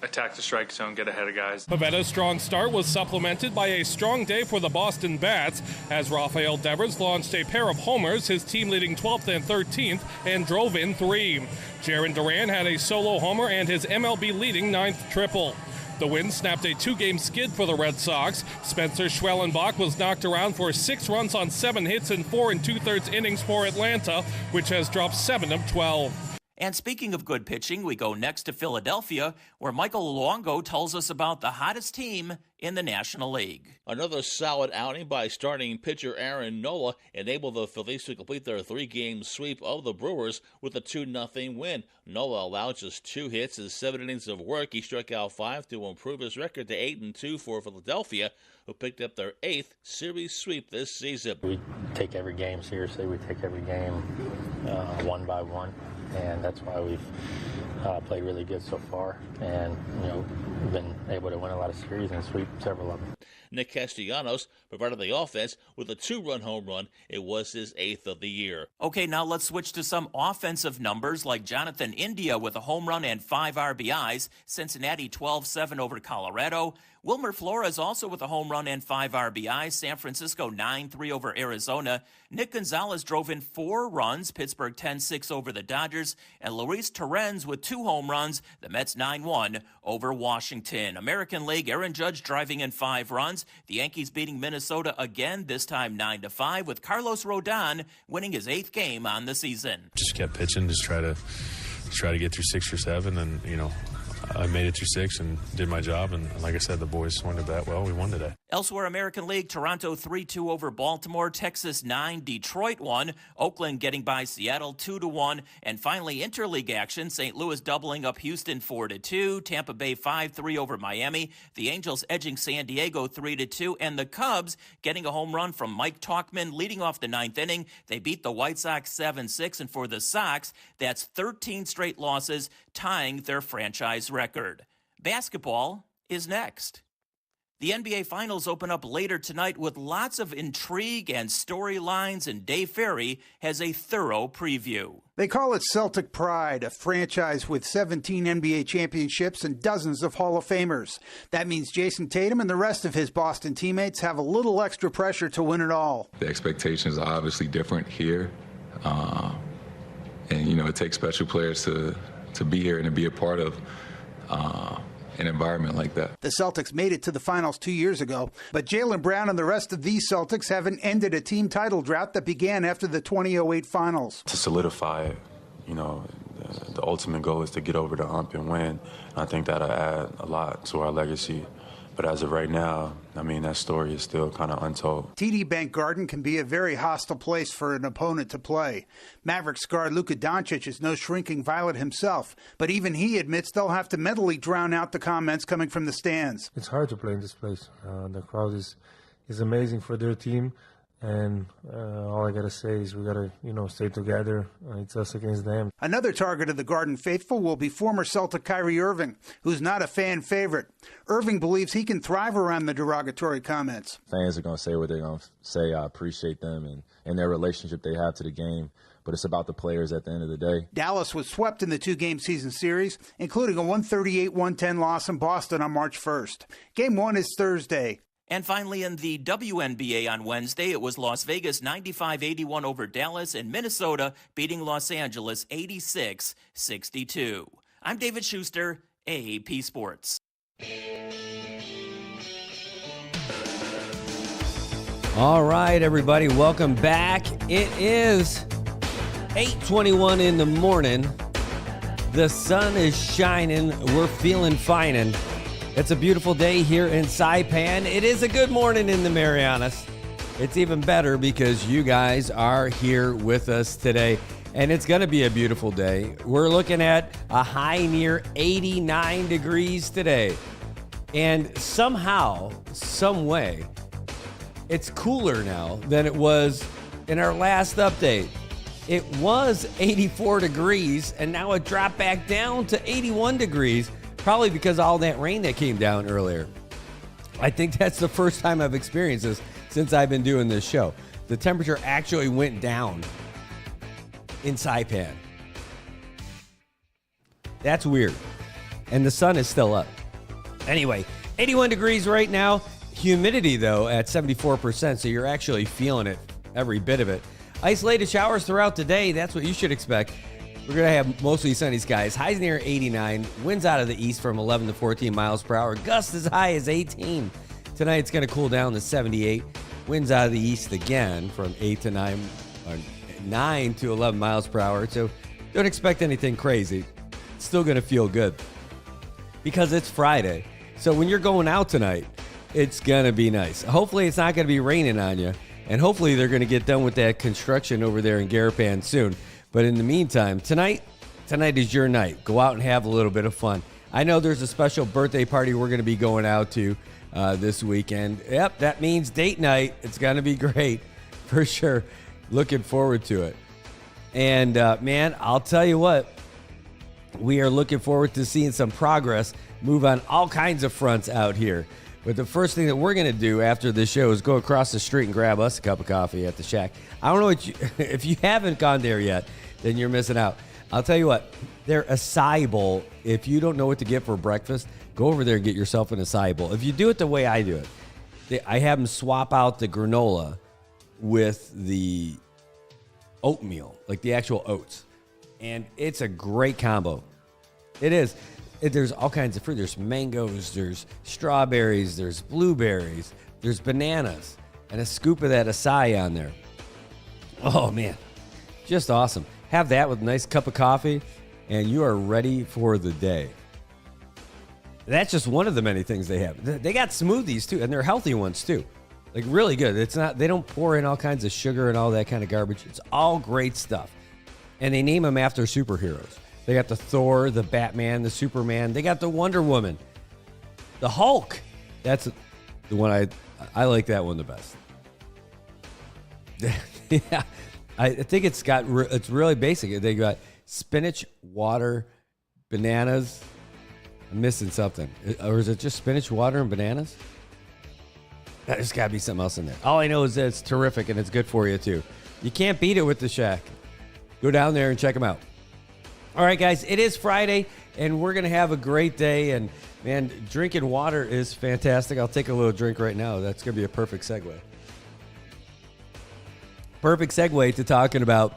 attack the strike zone, get ahead of guys. Pivetta's strong start was supplemented by a strong day for the Boston Bats as Rafael Devers launched a pair of homers, his team leading 12th and 13th, and drove in 3. Jarren Duran had a solo homer and his MLB leading 9th triple. The win snapped a 2-game skid for the Red Sox. Spencer Schwellenbach was knocked around for 6 runs on 7 hits in 4 2/3 innings for Atlanta, which has dropped 7 of 12. And speaking of good pitching, we go next to Philadelphia, where Michael Luongo tells us about the hottest team in the National League. Another solid outing by starting pitcher Aaron Nola enabled the Phillies to complete their 3-game sweep of the Brewers with a 2-0 win. Nola allowed just 2 hits in 7 innings of work. He struck out 5 to improve his record to 8-2 for Philadelphia, who picked up their 8th series sweep this season. We take every game seriously. We take every game one by one. And that's why we've played really good so far, and been able to win a lot of series and sweep several of them. Nick Castellanos provided the offense with a 2-run home run. It was his 8th of the year. Okay, now let's switch to some offensive numbers, like Jonathan India with a home run and 5 RBIs. Cincinnati 12-7 over Colorado. Wilmer Flores also with a home run and 5 RBIs. San Francisco 9-3 over Arizona. Nick Gonzalez drove in 4 runs. Pittsburgh 10-6 over the Dodgers. And Luis Torrens with 2 home runs. The Mets 9-1 over Washington. American League, Aaron Judge driving in 5 runs. The Yankees beating Minnesota again, this time 9-5, with Carlos Rodon winning his 8th game on the season. Just kept pitching, just try to get through 6 or 7, and I made it through 6 and did my job, and like I said, the boys swung the bat well. We won today. Elsewhere, American League, Toronto 3-2 over Baltimore, Texas 9, Detroit 1, Oakland getting by Seattle 2-1, and finally interleague action, St. Louis doubling up Houston 4-2, Tampa Bay 5-3 over Miami, the Angels edging San Diego 3-2, and the Cubs getting a home run from Mike Tauchman leading off the 9th inning. They beat the White Sox 7-6, and for the Sox, that's 13 straight losses, tying their franchise record. Basketball is next. The NBA Finals open up later tonight with lots of intrigue and storylines, and Dave Ferry has a thorough preview. They call it Celtic Pride, a franchise with 17 NBA championships and dozens of Hall of Famers. That means Jason Tatum and the rest of his Boston teammates have a little extra pressure to win it all. The expectations are obviously different here. It takes special players to be here and to be a part of an environment like that. The Celtics made it to the finals 2 years ago, but Jaylen Brown and the rest of these Celtics haven't ended a team title drought that began after the 2008 finals. To solidify it, the ultimate goal is to get over the hump and win. I think that'll add a lot to our legacy. But as of right now, that story is still kind of untold. TD Bank Garden can be a very hostile place for an opponent to play. Mavericks guard Luka Doncic is no shrinking violet himself, but even he admits they'll have to mentally drown out the comments coming from the stands. It's hard to play in this place. The crowd is amazing for their team. And all I got to say is we got to, stay together. It's us against them. Another target of the Garden faithful will be former Celtic Kyrie Irving, who's not a fan favorite. Irving believes he can thrive around the derogatory comments. Fans are going to say what they're going to say. I appreciate them and their relationship they have to the game. But it's about the players at the end of the day. Dallas was swept in the 2-game season series, including a 138-110 loss in Boston on March 1st. Game 1 is Thursday. And finally, in the WNBA on Wednesday, it was Las Vegas 95-81 over Dallas, and Minnesota beating Los Angeles 86-62. I'm David Schuster, AAP Sports. All right, everybody, welcome back. It is 8:21 in the morning. The sun is shining. We're feeling fine. It's a beautiful day here in Saipan. It is a good morning in the Marianas. It's even better because you guys are here with us today, and it's going to be a beautiful day. We're looking at a high near 89 degrees today. And somehow, some way, it's cooler now than it was in our last update. It was 84 degrees, and now it dropped back down to 81 degrees, probably because of all that rain that came down earlier. I think that's the first time I've experienced this since I've been doing this show. The temperature actually went down in Saipan. That's weird. And the sun is still up. Anyway, 81 degrees right now. Humidity, though, at 74%, so you're actually feeling it, every bit of it. Isolated showers throughout the day. That's what you should expect. We're going to have mostly sunny skies. Highs near 89. Winds out of the east from 11 to 14 miles per hour. Gusts as high as 18. Tonight it's going to cool down to 78. Winds out of the east again from 8 to 9, or 9 to 11 miles per hour. So don't expect anything crazy. It's still going to feel good because it's Friday. So when you're going out tonight, it's going to be nice. Hopefully it's not going to be raining on you. And hopefully they're going to get done with that construction over there in Garapan soon. But in the meantime, tonight is your night. Go out and have a little bit of fun. I know there's a special birthday party we're going to be going out to this weekend. Yep, that means date night. It's going to be great for sure. Looking forward to it. And man, I'll tell you what, we are looking forward to seeing some progress move on all kinds of fronts out here. But the first thing that we're going to do after this show is go across the street and grab us a cup of coffee at the Shack. I don't know if you haven't gone there yet, then you're missing out. I'll tell you what, their acai bowl, if you don't know what to get for breakfast, go over there and get yourself an acai bowl. If you do it the way I do it, I have them swap out the granola with the oatmeal, like the actual oats. And it's a great combo. It is. There's all kinds of fruit. There's mangoes, there's strawberries, there's blueberries, there's bananas, and a scoop of that acai on there. Oh, man. Just awesome. Have that with a nice cup of coffee, and you are ready for the day. That's just one of the many things they have. They got smoothies, too, and they're healthy ones, too. Like, really good. It's not. They don't pour in all kinds of sugar and all that kind of garbage. It's all great stuff. And they name them after superheroes. They got the Thor, the Batman, the Superman. They got the Wonder Woman, the Hulk. That's the one I like that one the best. Yeah, I think it's really basic. They got spinach, water, bananas. I'm missing something. Or is it just spinach, water, and bananas? There's got to be something else in there. All I know is that it's terrific and it's good for you, too. You can't beat it with the Shack. Go down there and check them out. All right, guys, it is Friday, and we're going to have a great day. And, man, drinking water is fantastic. I'll take a little drink right now. That's going to be a perfect segue. Perfect segue to talking about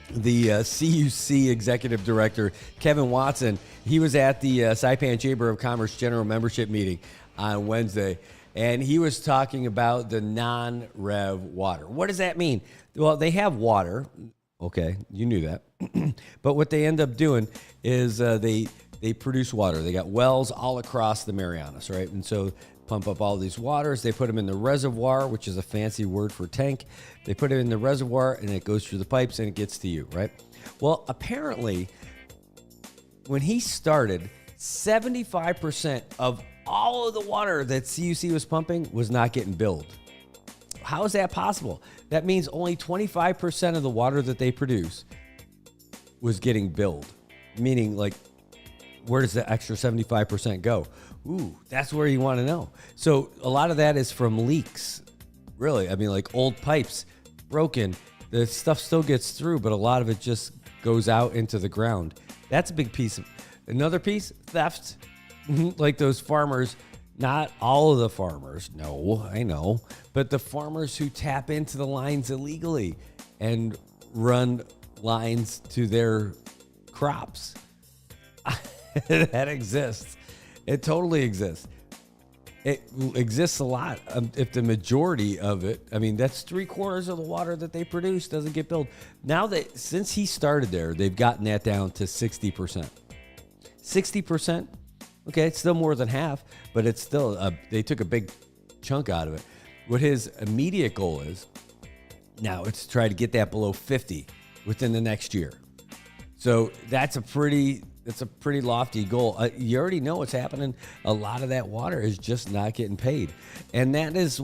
the CUC Executive Director, Kevin Watson. He was at the Saipan Chamber of Commerce General Membership meeting on Wednesday, and he was talking about the non-rev water. What does that mean? Well, they have water. Okay, you knew that. But what they end up doing is they produce water. They got wells all across the Marianas, right? And so pump up all these waters. They put them in the reservoir, which is a fancy word for tank. They put it in the reservoir, and it goes through the pipes, and it gets to you, right? Well, apparently, when he started, 75% of all of the water that CUC was pumping was not getting billed. How is that possible? That means only 25% of the water that they produce was getting billed. Meaning, like, where does the extra 75% go? Ooh, that's where you want to know. So a lot of that is from leaks. Really, I mean, like old pipes, broken. The stuff still gets through, but a lot of it just goes out into the ground. That's a big piece. Another piece, theft. Like those farmers. Not all of the farmers, no, I know, but the farmers who tap into the lines illegally and run lines to their crops. That exists. It totally exists. It exists a lot. If the majority of it, I mean, that's 3/4 of the water that they produce doesn't get billed. Now that, since he started there, they've gotten that down to 60%. 60%? Okay, it's still more than half, but it's still, they took a big chunk out of it. What his immediate goal is now, it's to try to get that below 50 within the next year. So that's a pretty it's a pretty lofty goal. You already know what's happening. A lot of that water is just not getting paid. And that is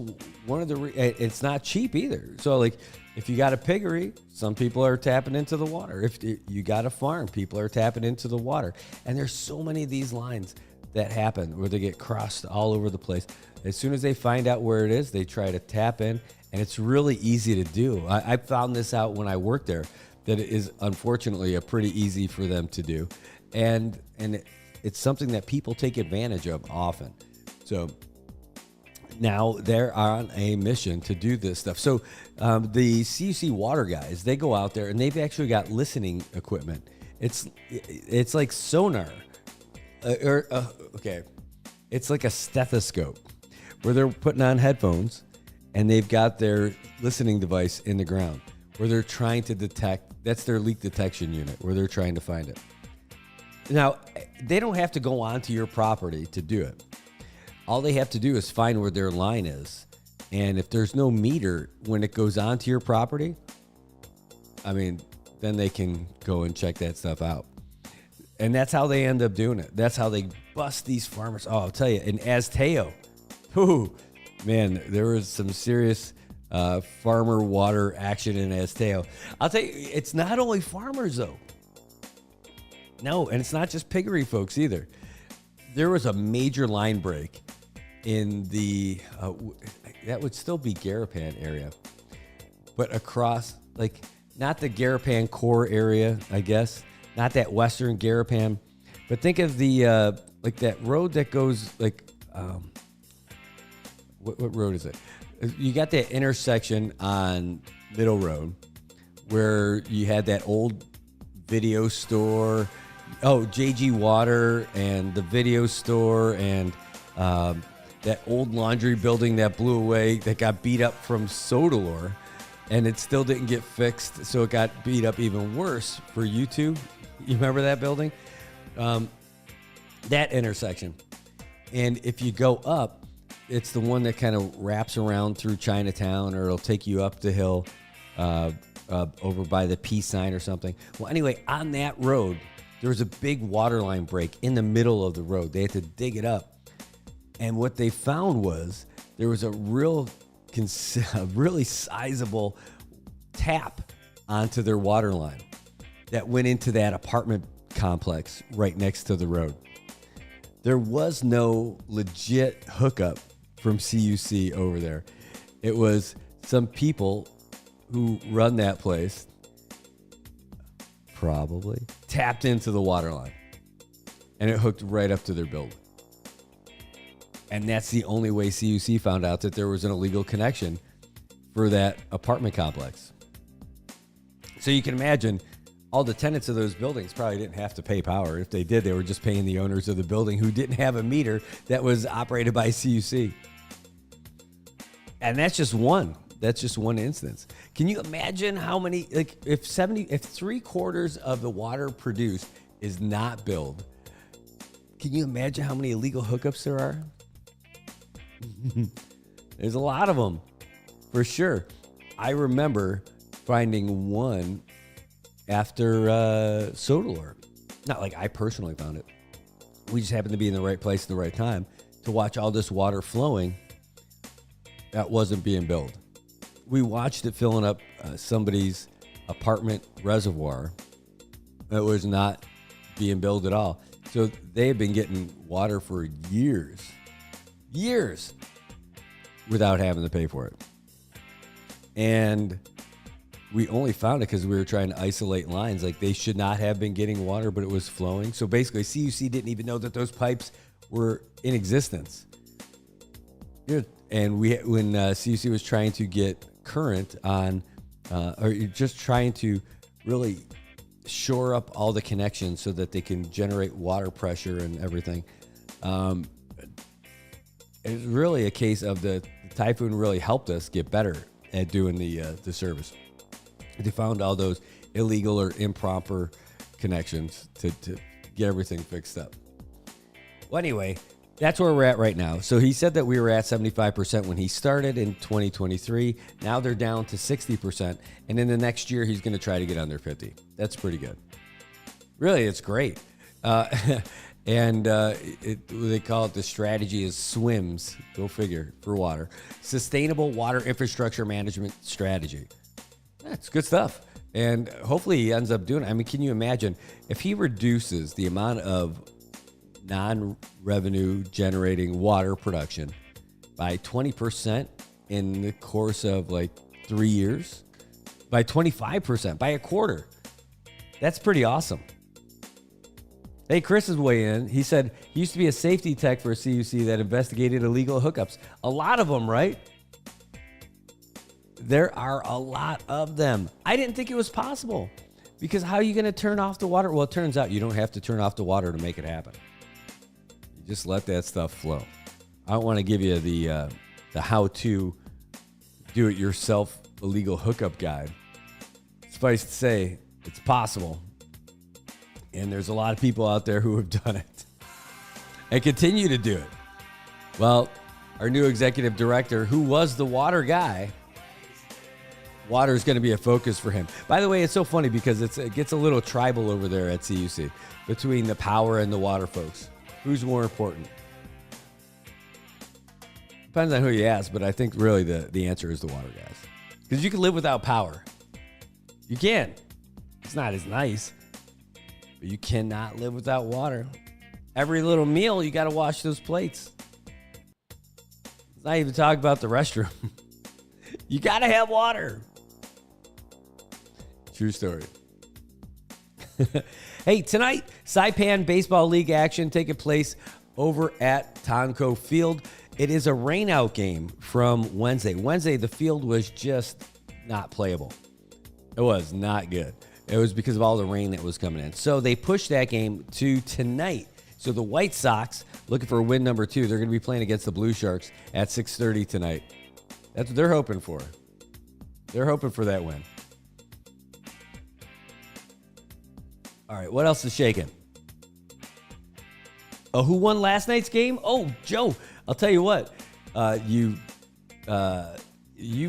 one of the, it's not cheap either. So like if you got a piggery, some people are tapping into the water. If you got a farm, people are tapping into the water. And there's so many of these lines that happen where they get crossed all over the place. As soon as they find out where it is, they try to tap in, and it's really easy to do. I found this out when I worked there, that it is unfortunately a pretty easy for them to do. And it's something that people take advantage of often. So now they're on a mission to do this stuff. So the CUC water guys, they go out there and they've actually got listening equipment. It's like sonar. It's like a stethoscope where they're putting on headphones and they've got their listening device in the ground where they're trying to detect. That's their leak detection unit where they're trying to find it. Now, they don't have to go onto your property to do it. All they have to do is find where their line is. And if there's no meter when it goes onto your property, I mean, then they can go and check that stuff out. And that's how they end up doing it. That's how they bust these farmers. Oh, I'll tell you, in Azteo, man, there was some serious farmer water action in Azteo. I'll tell you, it's not only farmers, though. No, and it's not just piggery folks either. There was a major line break in the, that would still be Garapan area, but across, like, not the Garapan core area, I guess, not that western Garapan, but think of the, like that road that goes, like, what road is it? You got that intersection on Middle Road where you had that old video store. Oh, JG Water and the video store and that old laundry building that blew away, that got beat up from Sodalore, and it still didn't get fixed, so it got beat up even worse for you two. You remember that building? That intersection. And if you go up, it's the one that kind of wraps around through Chinatown, or it'll take you up the hill over by the peace sign or something. Well, anyway, on that road, there was a big water line break in the middle of the road. They had to dig it up. And what they found was there was a really sizable tap onto their water line that went into that apartment complex right next to the road. There was no legit hookup from CUC over there. It was some people who run that place probably tapped into the water line and it hooked right up to their building. And that's the only way CUC found out that there was an illegal connection for that apartment complex. So you can imagine all the tenants of those buildings probably didn't have to pay power. If they did, they were just paying the owners of the building who didn't have a meter that was operated by CUC. And that's just one. That's just one instance. Can you imagine how many, like if 3/4 of the water produced is not billed, can you imagine how many illegal hookups there are? There's a lot of them, for sure. I remember finding one after Sodalore. Not like I personally found it. We just happened to be in the right place at the right time to watch all this water flowing that wasn't being billed. We watched it filling up somebody's apartment reservoir that was not being billed at all. So they have been getting water for years without having to pay for it. And we only found it because we were trying to isolate lines. Like, they should not have been getting water, but it was flowing. So basically, CUC didn't even know that those pipes were in existence. And when CUC was trying to get current on, or just trying to really shore up all the connections so that they can generate water pressure and everything, it's really a case of the typhoon really helped us get better at doing the service. They found all those illegal or improper connections to get everything fixed up. Well, anyway, that's where we're at right now. So he said that we were at 75% when he started in 2023. Now they're down to 60%. And in the next year, he's going to try to get under 50. That's pretty good. Really, it's great. And they call it, the strategy is SWIMS, go figure, for water. Sustainable Water Infrastructure Management Strategy. That's good stuff. And hopefully he ends up doing it. I mean, can you imagine if he reduces the amount of non-revenue generating water production by 20% in the course of like 3 years? By 25%, by a quarter. That's pretty awesome. Hey, Chris is way in. He said he used to be a safety tech for a CUC that investigated illegal hookups. A lot of them, right? There are a lot of them. I didn't think it was possible, because how are you going to turn off the water? Well, it turns out you don't have to turn off the water to make it happen. You just let that stuff flow. I don't want to give you the how-to do-it-yourself illegal hookup guide. Suffice to say, it's possible. And there's a lot of people out there who have done it and continue to do it. Well, our new executive director, who was the water guy, water is going to be a focus for him. By the way, it's so funny because it gets a little tribal over there at CUC between the power and the water folks. Who's more important? Depends on who you ask, but I think really the answer is the water guys. Because you can live without power. You can. It's not as nice. But you cannot live without water. Every little meal, you got to wash those plates. Let's not even talk about the restroom. You got to have water. True story. Hey, tonight, Saipan Baseball League action taking place over at Tonko Field. It is a rainout game from Wednesday. Wednesday, the field was just not playable. It was not good. It was because of all the rain that was coming in. So they pushed that game to tonight. So the White Sox, looking for win number 2, they're going to be playing against the Blue Sharks at 6:30 tonight. That's what they're hoping for. They're hoping for that win. All right, what else is shaking? Oh, who won last night's game? Oh, Joe, I'll tell you what. You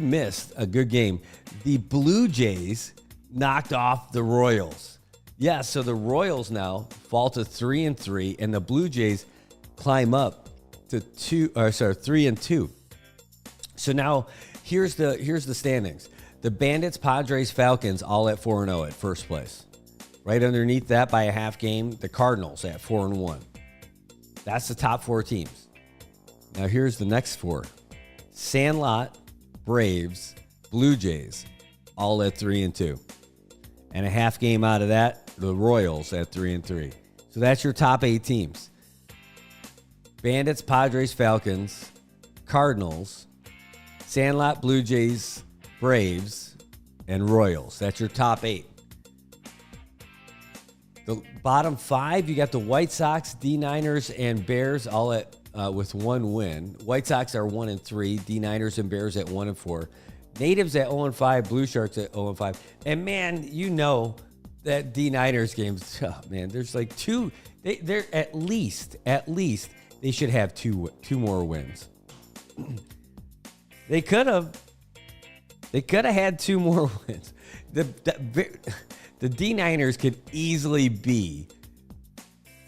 missed a good game. The Blue Jays knocked off the Royals. Yeah, so the Royals now fall to 3-3, and the Blue Jays climb up to 3-2. So now here's the standings. The Bandits, Padres, Falcons all at 4-0 at first place. Right underneath that by a half game, the Cardinals at 4-1. That's the top 4 teams. Now here's the next 4. Sandlot, Braves, Blue Jays all at 3-2. And a half game out of that, the Royals at 3-3. So that's your top 8 teams. Bandits, Padres, Falcons, Cardinals, Sandlot, Blue Jays, Braves, and Royals. That's your top 8. The bottom 5, you got the White Sox, D-Niners, and Bears all at with 1 win. White Sox are 1-3, D-Niners and Bears at 1-4. Natives at 0-5, Blue Sharks at 0-5. And man, you know that D-Niners games, oh man, there's like 2. They're at least they should have two more wins. They could have had 2 more wins. The D-Niners could easily be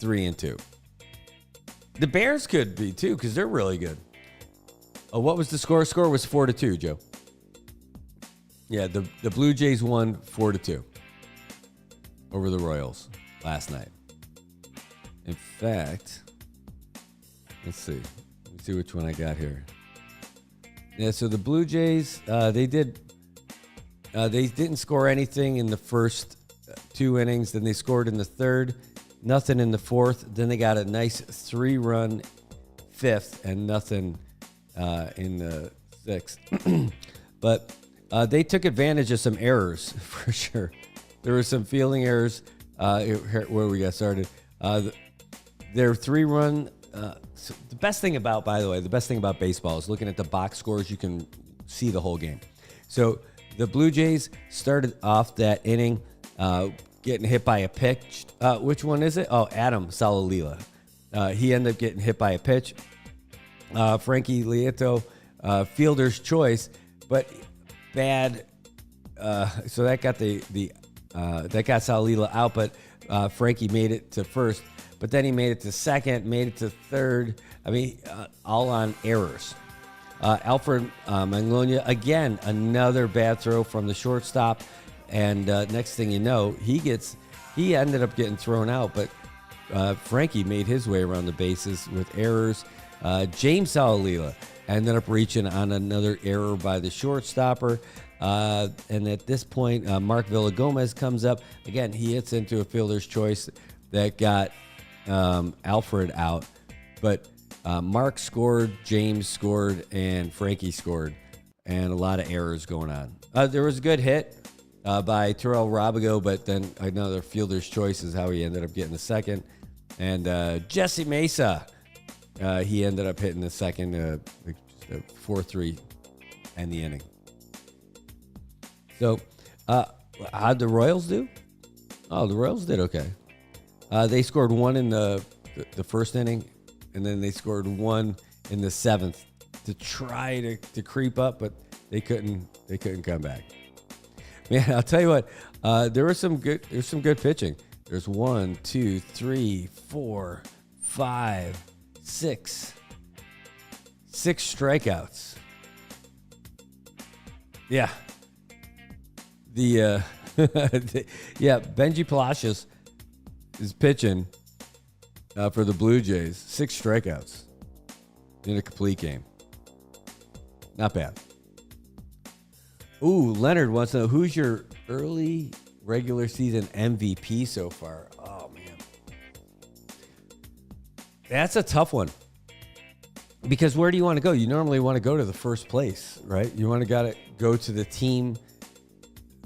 3-2. The Bears could be too, because they're really good. Oh, what was the score? Score was 4-2, Joe. Yeah, the Blue Jays won 4-2 over the Royals last night. In fact, let's see. Let me see which one I got here. Yeah, so the Blue Jays, they didn't score anything in the first 2 innings. Then they scored in the 3rd, nothing in the 4th. Then they got a nice 3-run 5th and nothing in the 6th. But they took advantage of some errors for sure. There were some fielding errors where we got started. Their 3-run. So the best thing about baseball is looking at the box scores. You can see the whole game. So the Blue Jays started off that inning getting hit by a pitch. Which one is it? Oh, Adam Salalila. He ended up getting hit by a pitch. Frankie Lieto, fielder's choice, but bad. So that got the That got Salila out, but Frankie made it to first. But then he made it to second, made it to third. I mean, all on errors. Alfred Magnolia, again, another bad throw from the shortstop. And next thing you know, he ended up getting thrown out. But Frankie made his way around the bases with errors. James Salila ended up reaching on another error by the shortstopper. And at this point, Mark Villagomez comes up. Again, he hits into a fielder's choice that got Alfred out. But Mark scored, James scored, and Frankie scored. And a lot of errors going on. There was a good hit by Terrell Robigo, but then another fielder's choice is how he ended up getting the second. And Jesse Mesa, he ended up hitting the second, 4-3 and the inning. So, how'd the Royals do? Oh, the Royals did okay. They scored one in the first inning, and then they scored one in the seventh to try to creep up, but they couldn't come back. Man, I'll tell you what, there's some good pitching. There's 1, 2, 3, 4, 5, 6 strikeouts. Yeah. Benji Palacios is pitching for the Blue Jays. 6 strikeouts in a complete game. Not bad. Ooh, Leonard wants to know, who's your early regular season MVP so far? Oh, man. That's a tough one. Because where do you want to go? You normally want to go to the first place, right? You want to go to the team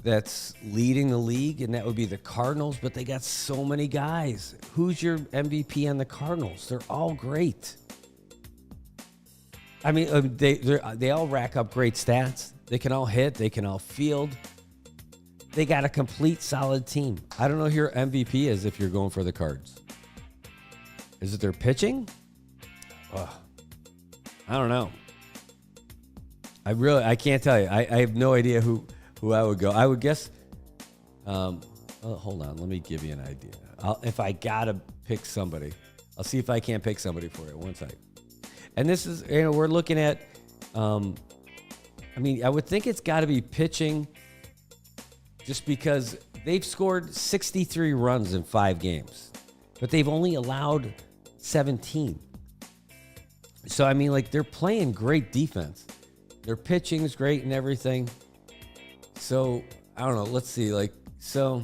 that's leading the league, and that would be the Cardinals, but they got so many guys. Who's your MVP on the Cardinals? They're all great. I mean, they all rack up great stats. They can all hit. They can all field. They got a complete solid team. I don't know who your MVP is if you're going for the Cards. Is it their pitching? Ugh. I don't know. I can't tell you. I have no idea who I would go. I would guess. Hold on. Let me give you an idea. If I gotta pick somebody, I'll see if I can't pick somebody for you. One second. And this is, we're looking at. I would think it's got to be pitching, just because they've scored 63 runs in 5 games, but they've only allowed 17. So they're playing great defense. Their pitching's great and everything. So, I don't know. Let's see. So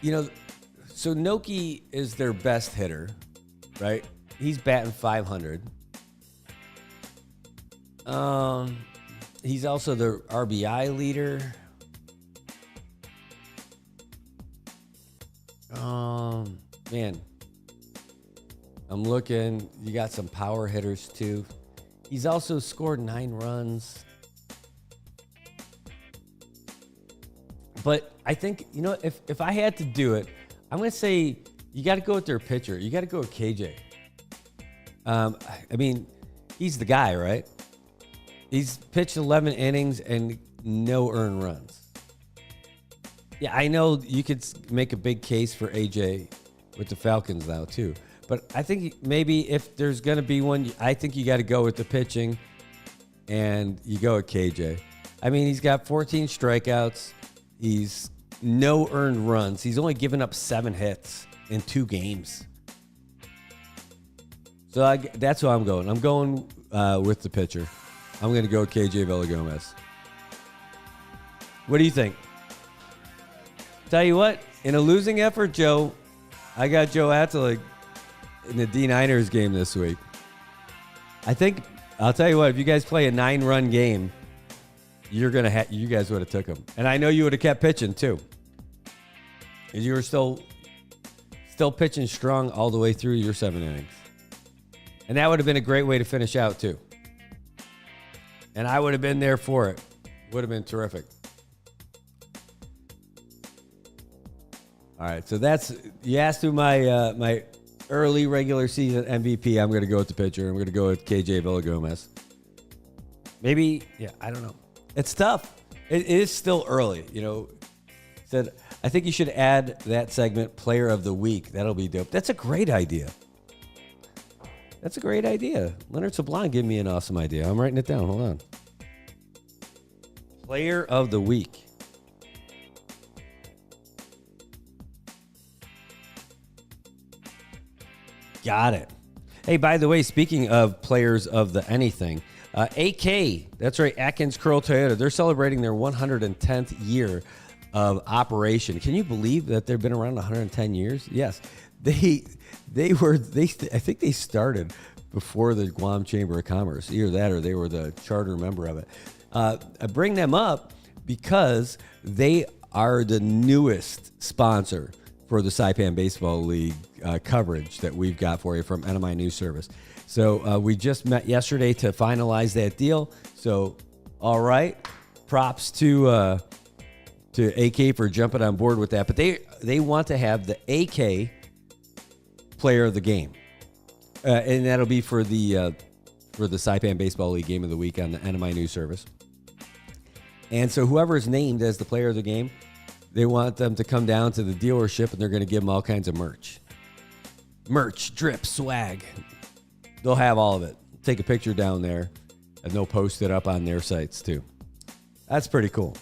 Noki is their best hitter, right? He's batting 500. He's also the RBI leader. Man. I'm looking. You got some power hitters, too. He's also scored 9 runs. But I think, if I had to do it, I'm going to say you got to go with their pitcher. You got to go with KJ. He's the guy, right? He's pitched 11 innings and no earned runs. Yeah, I know you could make a big case for AJ with the Falcons now, too. But I think maybe if there's going to be one, I think you got to go with the pitching, and you go with KJ. He's got 14 strikeouts. He's no earned runs. He's only given up 7 hits in 2 games. So that's who I'm going. I'm going with the pitcher. I'm going to go with KJ Villagomez. What do you think? Tell you what, in a losing effort, Joe, I got Joe Attila in the D-Niners game this week. I think, I'll tell you what, if you guys play a 9-run game, you guys would have took him. And I know you would have kept pitching, too. And you were still pitching strong all the way through your 7 innings. And that would have been a great way to finish out, too. And I would have been there for it. Would have been terrific. All right, so you asked who my early regular season MVP. I'm going to go with the pitcher. I'm going to go with KJ Villagomez. Maybe, I don't know. It's tough. It is still early, Said, I think you should add that segment, Player of the Week. That'll be dope. That's a great idea. Leonard Sablon gave me an awesome idea. I'm writing it down. Hold on. Player of the Week. Got it. Hey, by the way, speaking of players of the anything, AK, that's right, Atkins Curl Toyota, they're celebrating their 110th year of operation. Can you believe that they've been around 110 years? Yes. I think they started before the Guam Chamber of Commerce. Either that or they were the charter member of it. I bring them up because they are the newest sponsor for the Saipan Baseball League coverage that we've got for you from NMI News Service. So we just met yesterday to finalize that deal. So, all right, props to AK for jumping on board with that. But they want to have the AK Player of the Game, and that'll be for the Saipan Baseball League Game of the Week on the NMI News Service. And so whoever is named as the Player of the Game, they want them to come down to the dealership, and they're going to give them all kinds of merch. Merch, drip, swag. They'll have all of it. Take a picture down there, and they'll post it up on their sites, too. That's pretty cool.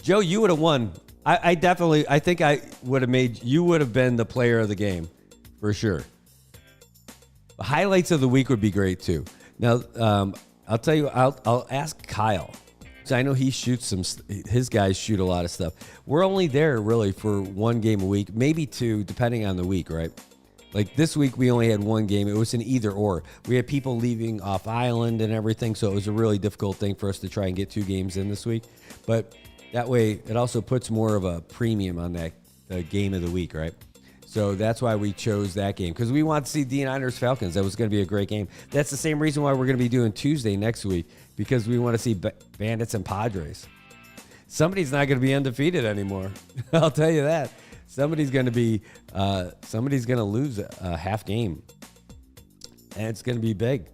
Joe, you would have won. I think I would have you would have been the Player of the Game, for sure. The highlights of the week would be great, too. Now, I'll tell you, I'll ask Kyle. So I know he shoots his guys shoot a lot of stuff. We're only there really for one game a week, maybe two, depending on the week, right? Like this week, we only had one game. It was an either or. We had people leaving off island and everything, so it was a really difficult thing for us to try and get 2 games in this week. But that way, it also puts more of a premium on that game of the week, right? So that's why we chose that game, because we want to see D-Niners Falcons. That was going to be a great game. That's the same reason why we're going to be doing Tuesday next week, because we want to see Bandits and Padres. Somebody's not going to be undefeated anymore. I'll tell you that. Somebody's going to lose a half game, and it's going to be big.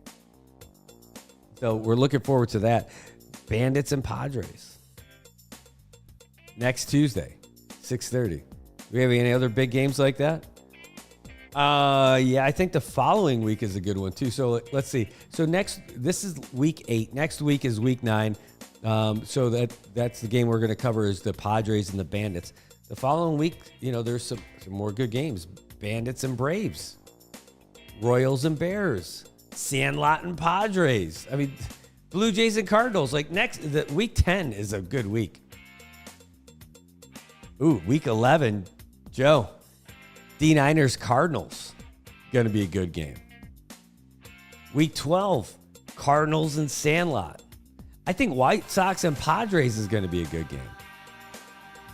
So we're looking forward to that. Bandits and Padres next Tuesday, 6:30. Do we have any other big games like that? Yeah, I think the following week is a good one too. So let's see. So this is week 8. Next week is week 9. So that's the game we're going to cover is the Padres and the Bandits. The following week, there's some more good games. Bandits and Braves, Royals and Bears, Sandlot and Padres. I mean, Blue Jays and Cardinals. Like week 10 is a good week. Ooh, week 11, Joe, D-Niners Cardinals, going to be a good game. Week 12, Cardinals and Sandlot. I think White Sox and Padres is going to be a good game.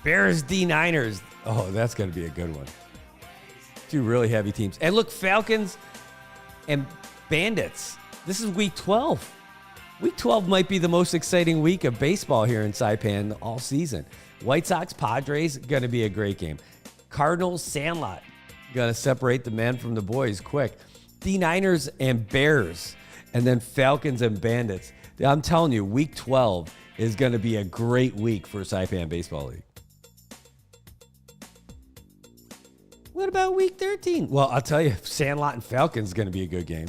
Bears, D-Niners. Oh, that's going to be a good one. 2 really heavy teams. And look, Falcons and Bandits. This is week 12. Week 12 might be the most exciting week of baseball here in Saipan all season. White Sox, Padres, going to be a great game. Cardinals, Sandlot, going to separate the men from the boys quick. D-Niners and Bears, and then Falcons and Bandits. I'm telling you, week 12 is going to be a great week for Saipan Baseball League. What about week 13? Well, I'll tell you, Sandlot and Falcons is going to be a good game.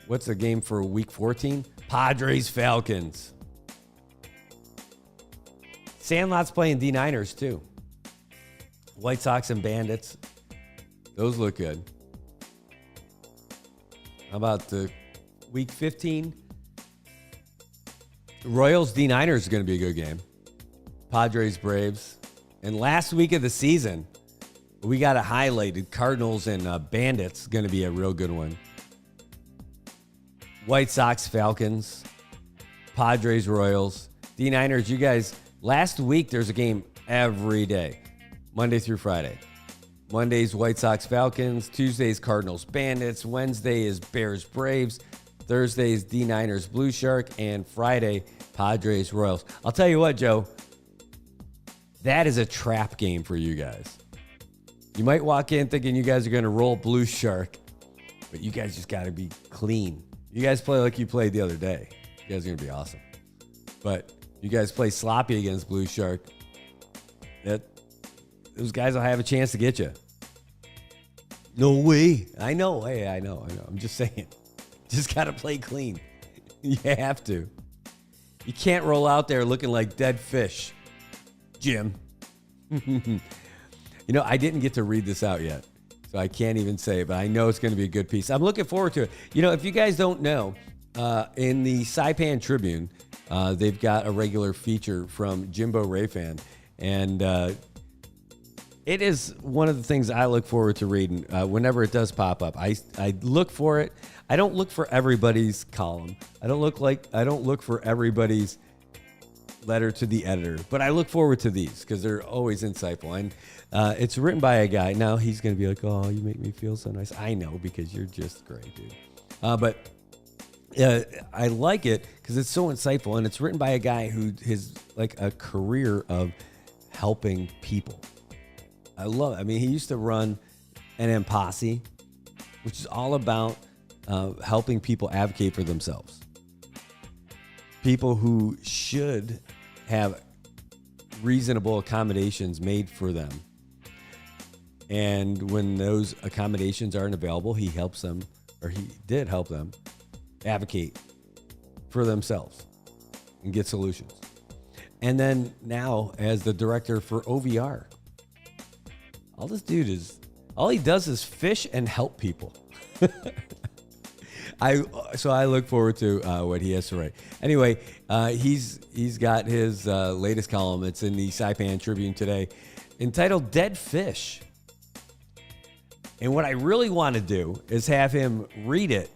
What's the game for week 14? Padres, Falcons. Sandlot's playing D-Niners too. White Sox and Bandits. Those look good. How about the week 15? Royals, D-Niners is going to be a good game. Padres, Braves. And last week of the season, we got it highlighted. Cardinals and Bandits going to be a real good one. White Sox, Falcons. Padres, Royals. D-Niners, you guys, last week there's a game every day. Monday through Friday. Monday's White Sox, Falcons. Tuesday's Cardinals, Bandits. Wednesday is Bears, Braves. Thursday is D-Niners, Blue Shark. And Friday, Padres, Royals. I'll tell you what, Joe. That is a trap game for you guys. You might walk in thinking you guys are going to roll Blue Shark, but you guys just got to be clean. You guys play like you played the other day. You guys are going to be awesome. But you guys play sloppy against Blue Shark, those guys will have a chance to get you. No way. I know. Hey, I know. I'm just saying. Just got to play clean. You have to. You can't roll out there looking like dead fish, Jim. I didn't get to read this out yet, so I can't even say it, but I know it's going to be a good piece. I'm looking forward to it. If you guys don't know, in the Saipan Tribune, they've got a regular feature from Jimbo Rayfan, and it is one of the things I look forward to reading whenever it does pop up. I look for it. I don't look for everybody's column. I don't look for everybody's letter to the editor, but I look forward to these because they're always insightful. And it's written by a guy. Now he's going to be like, "Oh, you make me feel so nice." I know, because you're just great, dude. But I like it because it's so insightful, and it's written by a guy who has like a career of helping people. I love it. I mean, he used to run an Posse, which is all about helping people advocate for themselves. People who should have reasonable accommodations made for them. And when those accommodations aren't available, he helps them, or he did help them, advocate for themselves and get solutions. And then now, as the director for OVR, all he does is fish and help people. So I look forward to what he has to write. Anyway, he's got his latest column. It's in the Saipan Tribune today, entitled "Dead Fish." And what I really want to do is have him read it,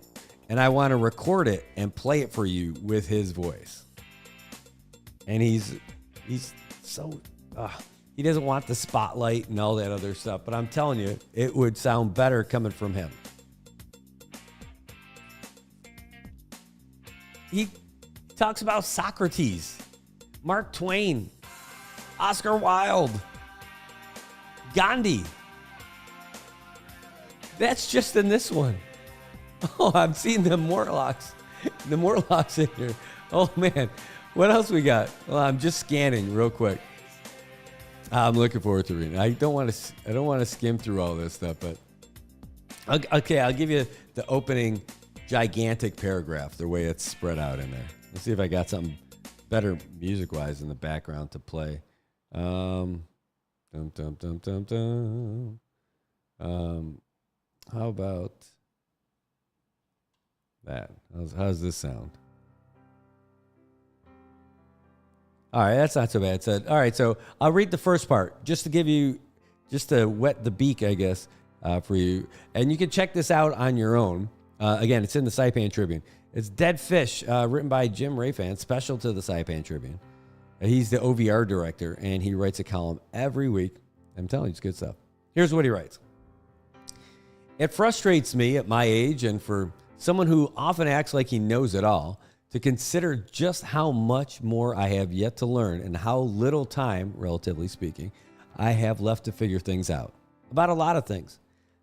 and I want to record it and play it for you with his voice. And he's so he doesn't want the spotlight and all that other stuff, but I'm telling you, it would sound better coming from him. He talks about Socrates, Mark Twain, Oscar Wilde, Gandhi. That's just in this one. Oh, I'm seeing the Morlocks in here. Oh man, what else we got? Well, I'm just scanning real quick. I'm looking forward to reading. I don't want to skim through all this stuff, but okay, I'll give you the opening gigantic paragraph, the way it's spread out in there. Let's see if I got something better music-wise in the background to play. How about that? How's this sound? All right, that's not so bad. It said, all right, so I'll read the first part just to wet the beak, I guess, for you. And you can check this out on your own. Again, it's in the Saipan Tribune. It's Dead Fish, written by Jim Rayfan, special to the Saipan Tribune. He's the OVR director, and he writes a column every week. I'm telling you, it's good stuff. Here's what he writes. It frustrates me at my age, and for someone who often acts like he knows it all, to consider just how much more I have yet to learn and how little time, relatively speaking, I have left to figure things out. About a lot of things,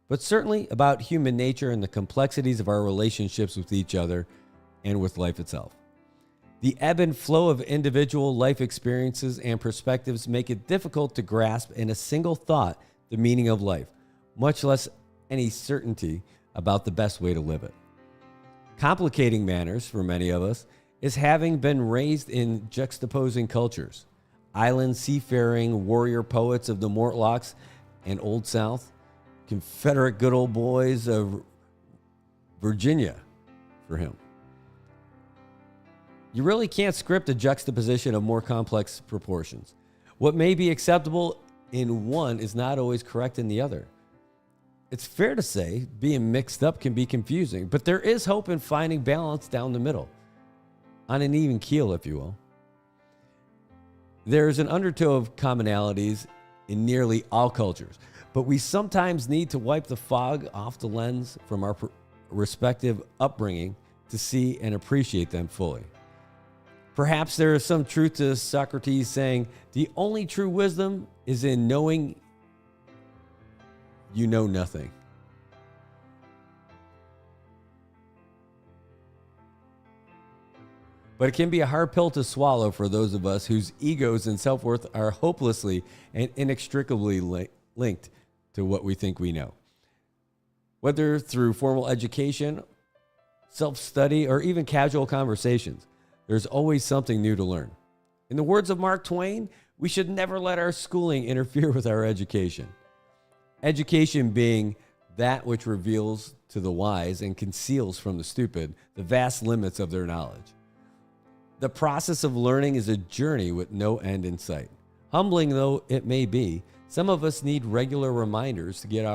but certainly about human nature and the complexities of our relationships with each other and with life itself. The ebb and flow of individual life experiences and perspectives make it difficult to grasp in a single thought the meaning of life, much less any certainty about the best way to live it. Complicating matters for many of us is having been raised in juxtaposing cultures, island seafaring warrior poets of the Mortlocks and Old South, Confederate good old boys of Virginia for him. You really can't script a juxtaposition of more complex proportions. What may be acceptable in one is not always correct in the other. It's fair to say being mixed up can be confusing, but there is hope in finding balance down the middle, on an even keel, if you will. There is an undertow of commonalities in nearly all cultures, but we sometimes need to wipe the fog off the lens from our respective upbringing to see and appreciate them fully. Perhaps there is some truth to Socrates saying, the only true wisdom is in knowing you know nothing. but it can be a hard pill to swallow for those of us whose egos and self-worth are hopelessly and inextricably linked to what we think we know. Whether through formal education, self-study, or even casual conversations, there's always something new to learn. In the words of Mark Twain, we should never let our schooling interfere with our education. Education being that which reveals to the wise and conceals from the stupid the vast limits of their knowledge. The process of learning is a journey with no end in sight. Humbling though it may be, some of us need regular reminders to get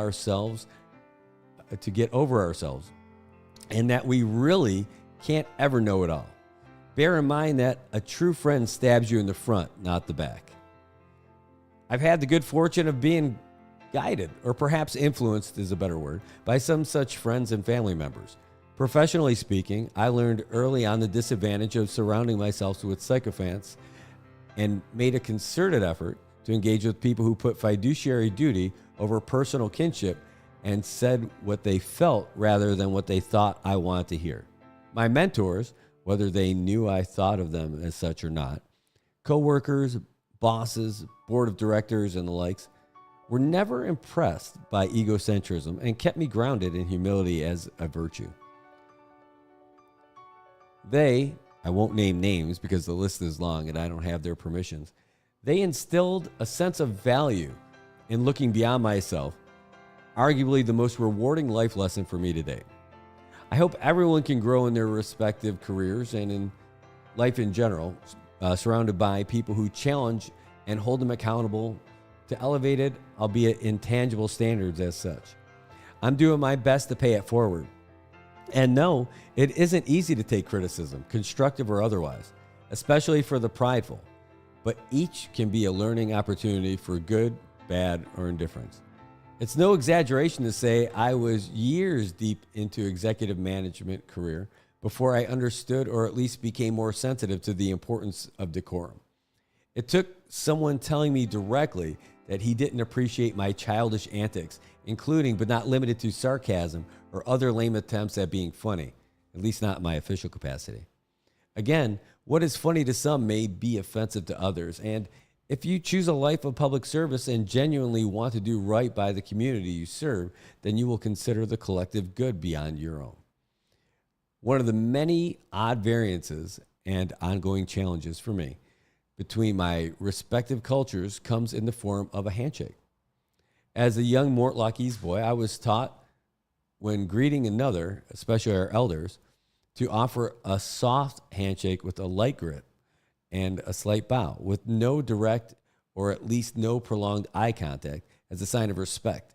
over ourselves, and that we really can't ever know it all. Bear in mind that a true friend stabs you in the front, not the back. I've had the good fortune of being guided, or perhaps influenced is a better word, by some such friends and family members. Professionally speaking, I learned early on the disadvantage of surrounding myself with sycophants and made a concerted effort to engage with people who put fiduciary duty over personal kinship and said what they felt rather than what they thought I wanted to hear. My mentors, whether they knew I thought of them as such or not, co-workers, bosses, board of directors, and the likes, were never impressed by egocentrism and kept me grounded in humility as a virtue. They, I won't name names because the list is long and I don't have their permissions, they instilled a sense of value in looking beyond myself, arguably the most rewarding life lesson for me today. I hope everyone can grow in their respective careers and in life in general, surrounded by people who challenge and hold them accountable to elevated, albeit intangible standards as such. I'm doing my best to pay it forward. And no, it isn't easy to take criticism, constructive or otherwise, especially for the prideful, but each can be a learning opportunity for good, bad, or indifference. It's no exaggeration to say I was years deep into executive management career before I understood or at least became more sensitive to the importance of decorum. It took someone telling me directly that he didn't appreciate my childish antics, including but not limited to sarcasm or other lame attempts at being funny, at least not in my official capacity. Again, what is funny to some may be offensive to others, and if you choose a life of public service and genuinely want to do right by the community you serve, then you will consider the collective good beyond your own. One of the many odd variances and ongoing challenges for me between my respective cultures comes in the form of a handshake. As a young Mortlockese boy, I was taught when greeting another, especially our elders, to offer a soft handshake with a light grip and a slight bow, with no direct or at least no prolonged eye contact as a sign of respect.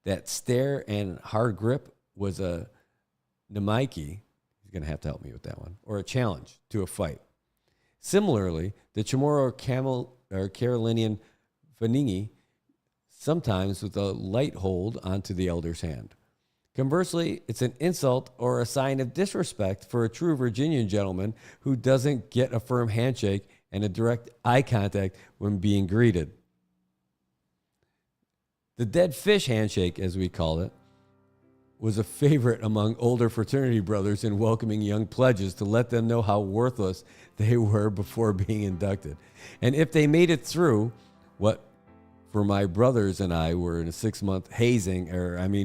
That stare and hard grip was a Namaiki, he's going to have to help me with that one, or a challenge to a fight. Similarly, the Chamorro or Carolinian Faningi, sometimes with a light hold onto the elder's hand. Conversely, it's an insult or a sign of disrespect for a true Virginian gentleman who doesn't get a firm handshake and a direct eye contact when being greeted. The dead fish handshake, as we call it, was a favorite among older fraternity brothers in welcoming young pledges to let them know how worthless they were before being inducted. And if they made it through what for my brothers and I were in a 6-month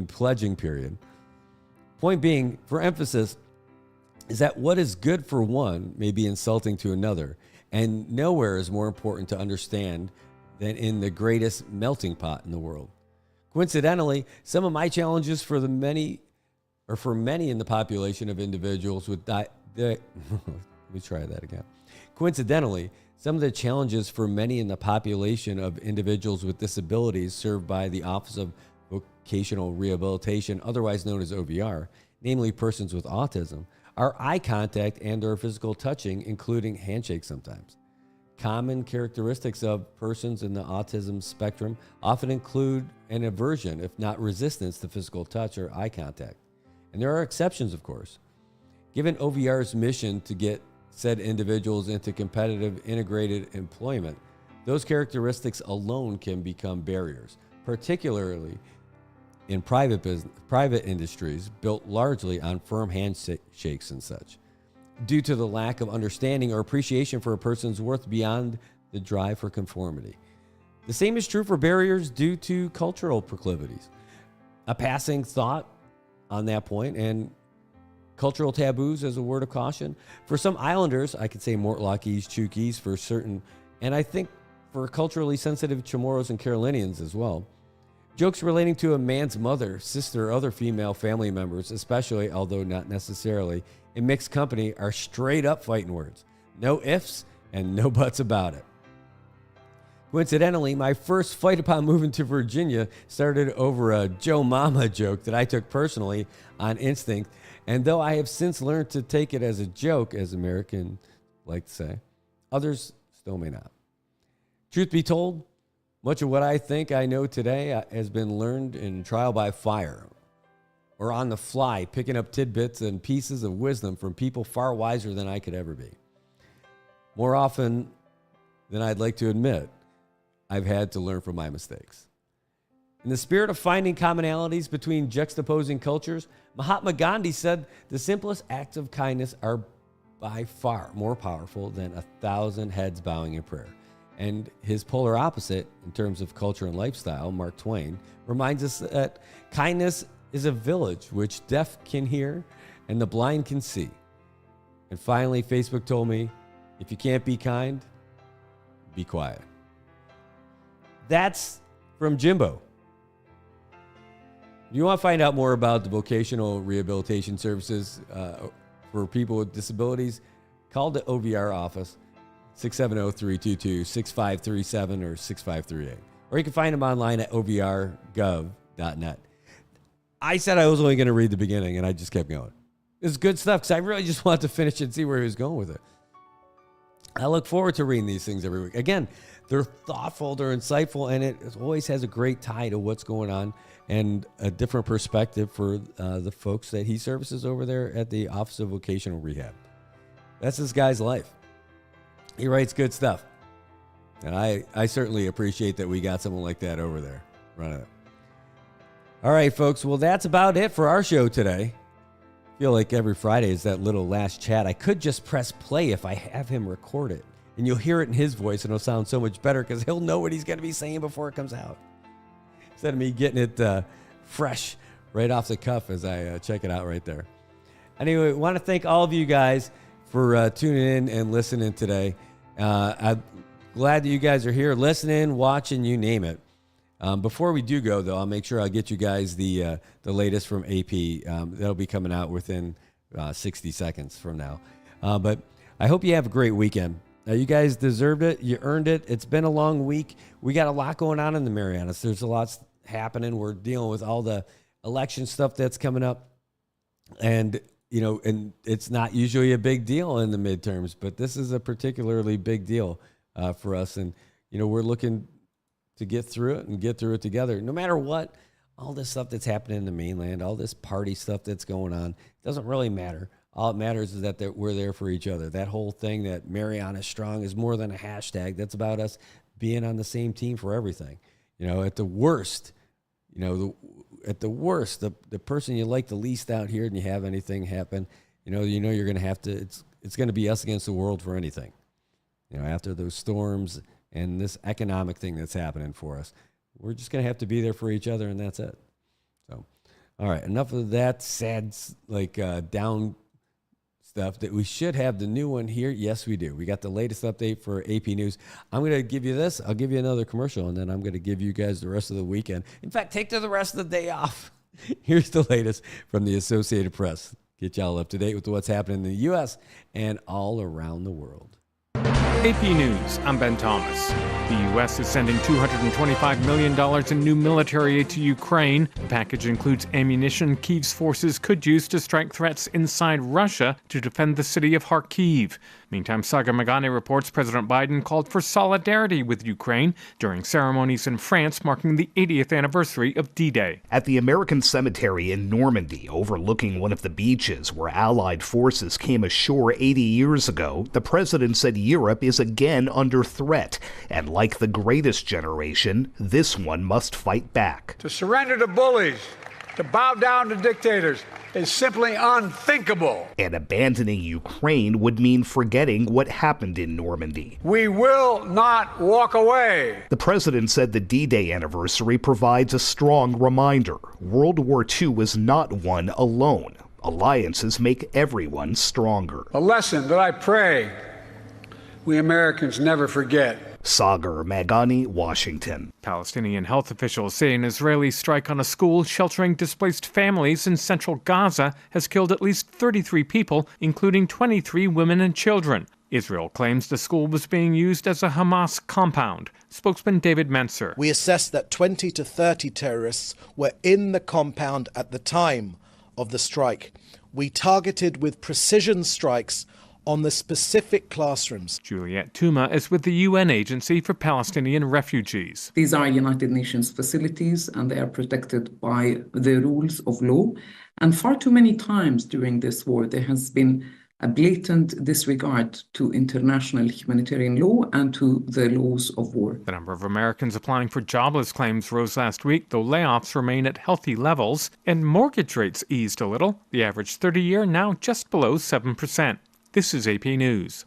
pledging period. Point being, for emphasis, is that what is good for one may be insulting to another, and nowhere is more important to understand than in the greatest melting pot in the world. Coincidentally, some of my challenges for many in the population of individuals with Coincidentally, some of the challenges for many in the population of individuals with disabilities served by the Office of Vocational Rehabilitation, otherwise known as OVR, namely persons with autism, are eye contact and or physical touching, including handshakes sometimes. Common characteristics of persons in the autism spectrum often include an aversion, if not resistance, to physical touch or eye contact. And there are exceptions, of course. Given OVR's mission to get said individuals into competitive integrated employment, those characteristics alone can become barriers, particularly in private industries built largely on firm handshakes and such. due to the lack of understanding or appreciation for a person's worth beyond the drive for conformity. The same is true for barriers due to cultural proclivities. A passing thought on that point, and cultural taboos as a word of caution. For some islanders, I could say Mortlockies, Chukies for certain, and I think for culturally sensitive Chamorros and Carolinians as well. Jokes relating to a man's mother, sister, or other female family members, especially, although not necessarily, in mixed company, are straight up fighting words. No ifs and no buts about it. Coincidentally, my first fight upon moving to Virginia started over a Joe Mama joke that I took personally on instinct, and though I have since learned to take it as a joke, as Americans like to say, others still may not. Truth be told, much of what I think I know today has been learned in trial by fire or on the fly, picking up tidbits and pieces of wisdom from people far wiser than I could ever be. More often than I'd like to admit, I've had to learn from my mistakes. In the spirit of finding commonalities between juxtaposing cultures, Mahatma Gandhi said the simplest acts of kindness are by far more powerful than 1,000 heads bowing in prayer. And his polar opposite, in terms of culture and lifestyle, Mark Twain, reminds us that kindness is a village which deaf can hear and the blind can see. And finally, Facebook told me, if you can't be kind, be quiet. That's from Jimbo. You want to find out more about the vocational rehabilitation services for people with disabilities? Call the OVR office, 670-322-6537 or 6538. Or you can find them online at ovrgov.net. I said I was only going to read the beginning, and I just kept going. It's good stuff because I really just wanted to finish it and see where he was going with it. I look forward to reading these things every week. Again, they're thoughtful, they're insightful, and it always has a great tie to what's going on and a different perspective for the folks that he services over there at the Office of Vocational Rehab. That's this guy's life. He writes good stuff. And I certainly appreciate that we got someone like that over there running it. All right, folks. Well, that's about it for our show today. I feel like every Friday is that little last chat. I could just press play if I have him record it. And you'll hear it in his voice, and it'll sound so much better because he'll know what he's going to be saying before it comes out. Instead of me getting it fresh right off the cuff as I check it out right there. Anyway, I want to thank all of you guys for tuning in and listening today. I'm glad that you guys are here listening, watching, you name it. Before we do go, though, I'll make sure I'll get you guys the latest from AP. That'll be coming out within 60 seconds from now. But I hope you have a great weekend. You guys deserved it. You earned it. It's been a long week. We got a lot going on in the Marianas. There's a lot happening. We're dealing with all the election stuff that's coming up. And, you know, and it's not usually a big deal in the midterms, but this is a particularly big deal for us. And, you know, we're looking to get through it and get through it together. No matter what, all this stuff that's happening in the mainland, all this party stuff that's going on, doesn't really matter. All it matters is that we're there for each other. That whole thing that Marianas Strong is more than a hashtag. That's about us being on the same team for everything. You know, at the worst, the person you like the least out here and you have anything happen, you're going to have to, it's going to be us against the world for anything. You know, after those storms and this economic thing that's happening for us, we're just going to have to be there for each other, and that's it. So, all right, enough of that sad, down stuff that we should have the new one here. Yes, we do. We got the latest update for AP News. I'm going to give you this. I'll give you another commercial, and then I'm going to give you guys the rest of the weekend. In fact, take the rest of the day off. Here's the latest from the Associated Press. Get y'all up to date with what's happening in the U.S. and all around the world. AP News, I'm Ben Thomas. The U.S. is sending $225 million in new military aid to Ukraine. The package includes ammunition Kyiv's forces could use to strike threats inside Russia to defend the city of Kharkiv. Meantime, Sagar Magane reports President Biden called for solidarity with Ukraine during ceremonies in France marking the 80th anniversary of D-Day. At the American Cemetery in Normandy, overlooking one of the beaches where Allied forces came ashore 80 years ago, the president said Europe is again under threat. And like the greatest generation, this one must fight back. To surrender to bullies, to bow down to dictators, is simply unthinkable. And abandoning Ukraine would mean forgetting what happened in Normandy. We will not walk away. The president said the D-Day anniversary provides a strong reminder. World War II was not won alone. Alliances make everyone stronger. A lesson that I pray we Americans never forget. Sagar Magani, Washington. Palestinian health officials say an Israeli strike on a school sheltering displaced families in central Gaza has killed at least 33 people, including 23 women and children. Israel claims the school was being used as a Hamas compound. Spokesman David Menser. We assess that 20 to 30 terrorists were in the compound at the time of the strike. We targeted with precision strikes on the specific classrooms. Juliette Touma is with the UN Agency for Palestinian Refugees. These are United Nations facilities and they are protected by the rules of law. And far too many times during this war, there has been a blatant disregard to international humanitarian law and to the laws of war. The number of Americans applying for jobless claims rose last week, though layoffs remain at healthy levels, and mortgage rates eased a little. The average 30-year now just below 7%. This is AP News.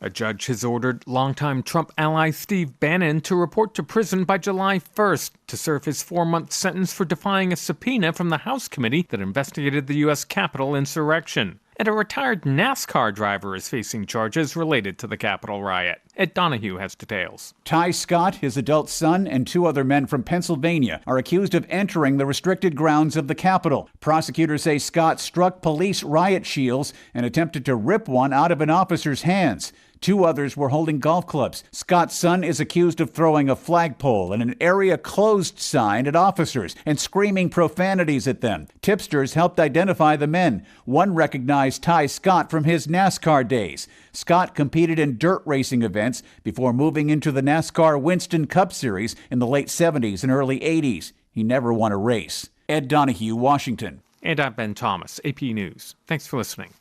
A judge has ordered longtime Trump ally Steve Bannon to report to prison by July 1st to serve his 4-month sentence for defying a subpoena from the House committee that investigated the U.S. Capitol insurrection. And a retired NASCAR driver is facing charges related to the Capitol riot. Ed Donahue has details. Ty Scott, his adult son, and 2 other men from Pennsylvania are accused of entering the restricted grounds of the Capitol. Prosecutors say Scott struck police riot shields and attempted to rip one out of an officer's hands. 2 others were holding golf clubs. Scott's son is accused of throwing a flagpole and an area closed sign at officers and screaming profanities at them. Tipsters helped identify the men. One recognized Ty Scott from his NASCAR days. Scott competed in dirt racing events before moving into the NASCAR Winston Cup Series in the late 70s and early 80s. He never won a race. Ed Donahue, Washington. And I'm Ben Thomas, AP News. Thanks for listening.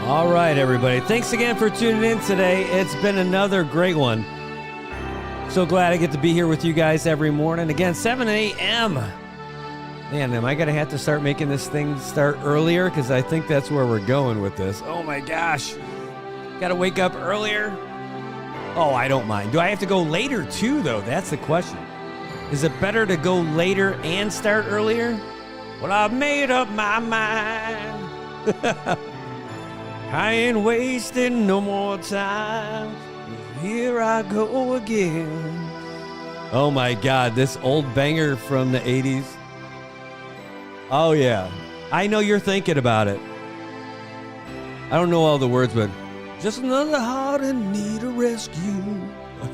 All right, everybody. Thanks again for tuning in today. It's been another great one. So glad I get to be here with you guys every morning. Again, 7 a.m. Man, am I going to have to start making this thing start earlier? Because I think that's where we're going with this. Oh, my gosh. Got to wake up earlier? Oh, I don't mind. Do I have to go later, too, though? That's the question. Is it better to go later and start earlier? Well, I've made up my mind. I ain't wasting no more time. Here I go again. Oh my God, this old banger from the 80s. Oh yeah. I know you're thinking about it. I don't know all the words, but just another heart in need of rescue.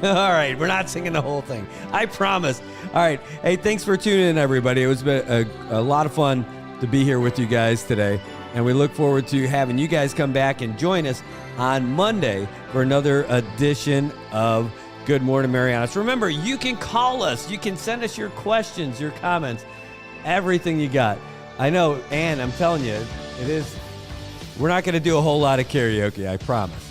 All right, we're not singing the whole thing. I promise. All right. Hey, thanks for tuning in, everybody. It was a lot of fun to be here with you guys today. And we look forward to having you guys come back and join us on Monday for another edition of Good Morning Marianas. Remember, you can call us. You can send us your questions, your comments, everything you got. I know, Ann, I'm telling you, we're not going to do a whole lot of karaoke, I promise.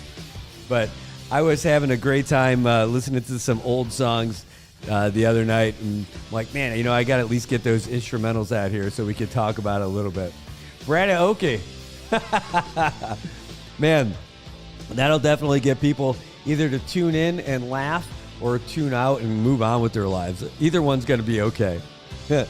But I was having a great time listening to some old songs the other night. And I'm like, man, I got to at least get those instrumentals out here so we could talk about it a little bit. Karaoke. Man, that'll definitely get people either to tune in and laugh or tune out and move on with their lives. Either one's going to be okay. All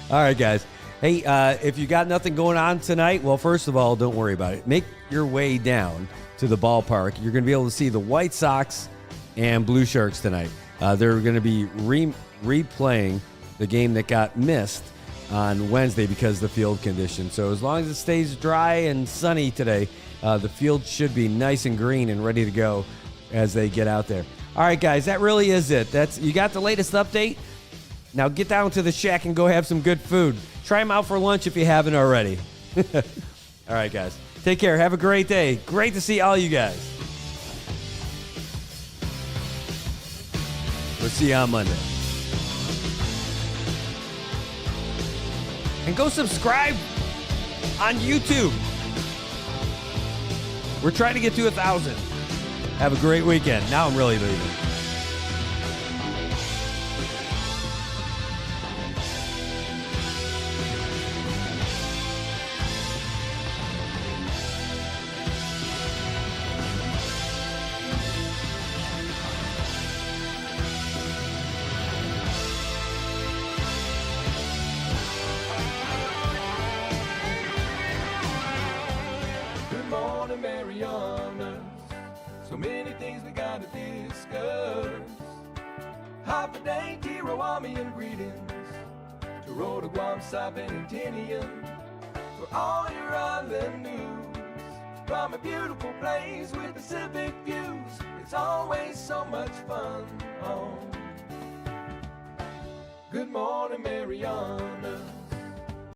right, guys. Hey, if you got nothing going on tonight, well, first of all, don't worry about it. Make your way down to the ballpark. You're going to be able to see the White Sox and Blue Sharks tonight. They're going to be replaying the game that got missed on Wednesday because of the field conditions. So as long as it stays dry and sunny today, the field should be nice and green and ready to go as they get out there. All right, guys, that really is it. You got the latest update. Now get down to the shack and go have some good food. Try them out for lunch if you haven't already. All right, guys. Take care. Have a great day. Great to see all you guys. We'll see you on Monday. And go subscribe on YouTube. We're trying to get to 1,000. Have a great weekend. Now I'm really leaving. Marianas, so many things we gotta discuss. Happy day, Tirawamian greetings to Rhoda, Guam, Saipan, and Tinian. For all your island news, from a beautiful place with Pacific views, it's always so much fun on Good Morning Marianas.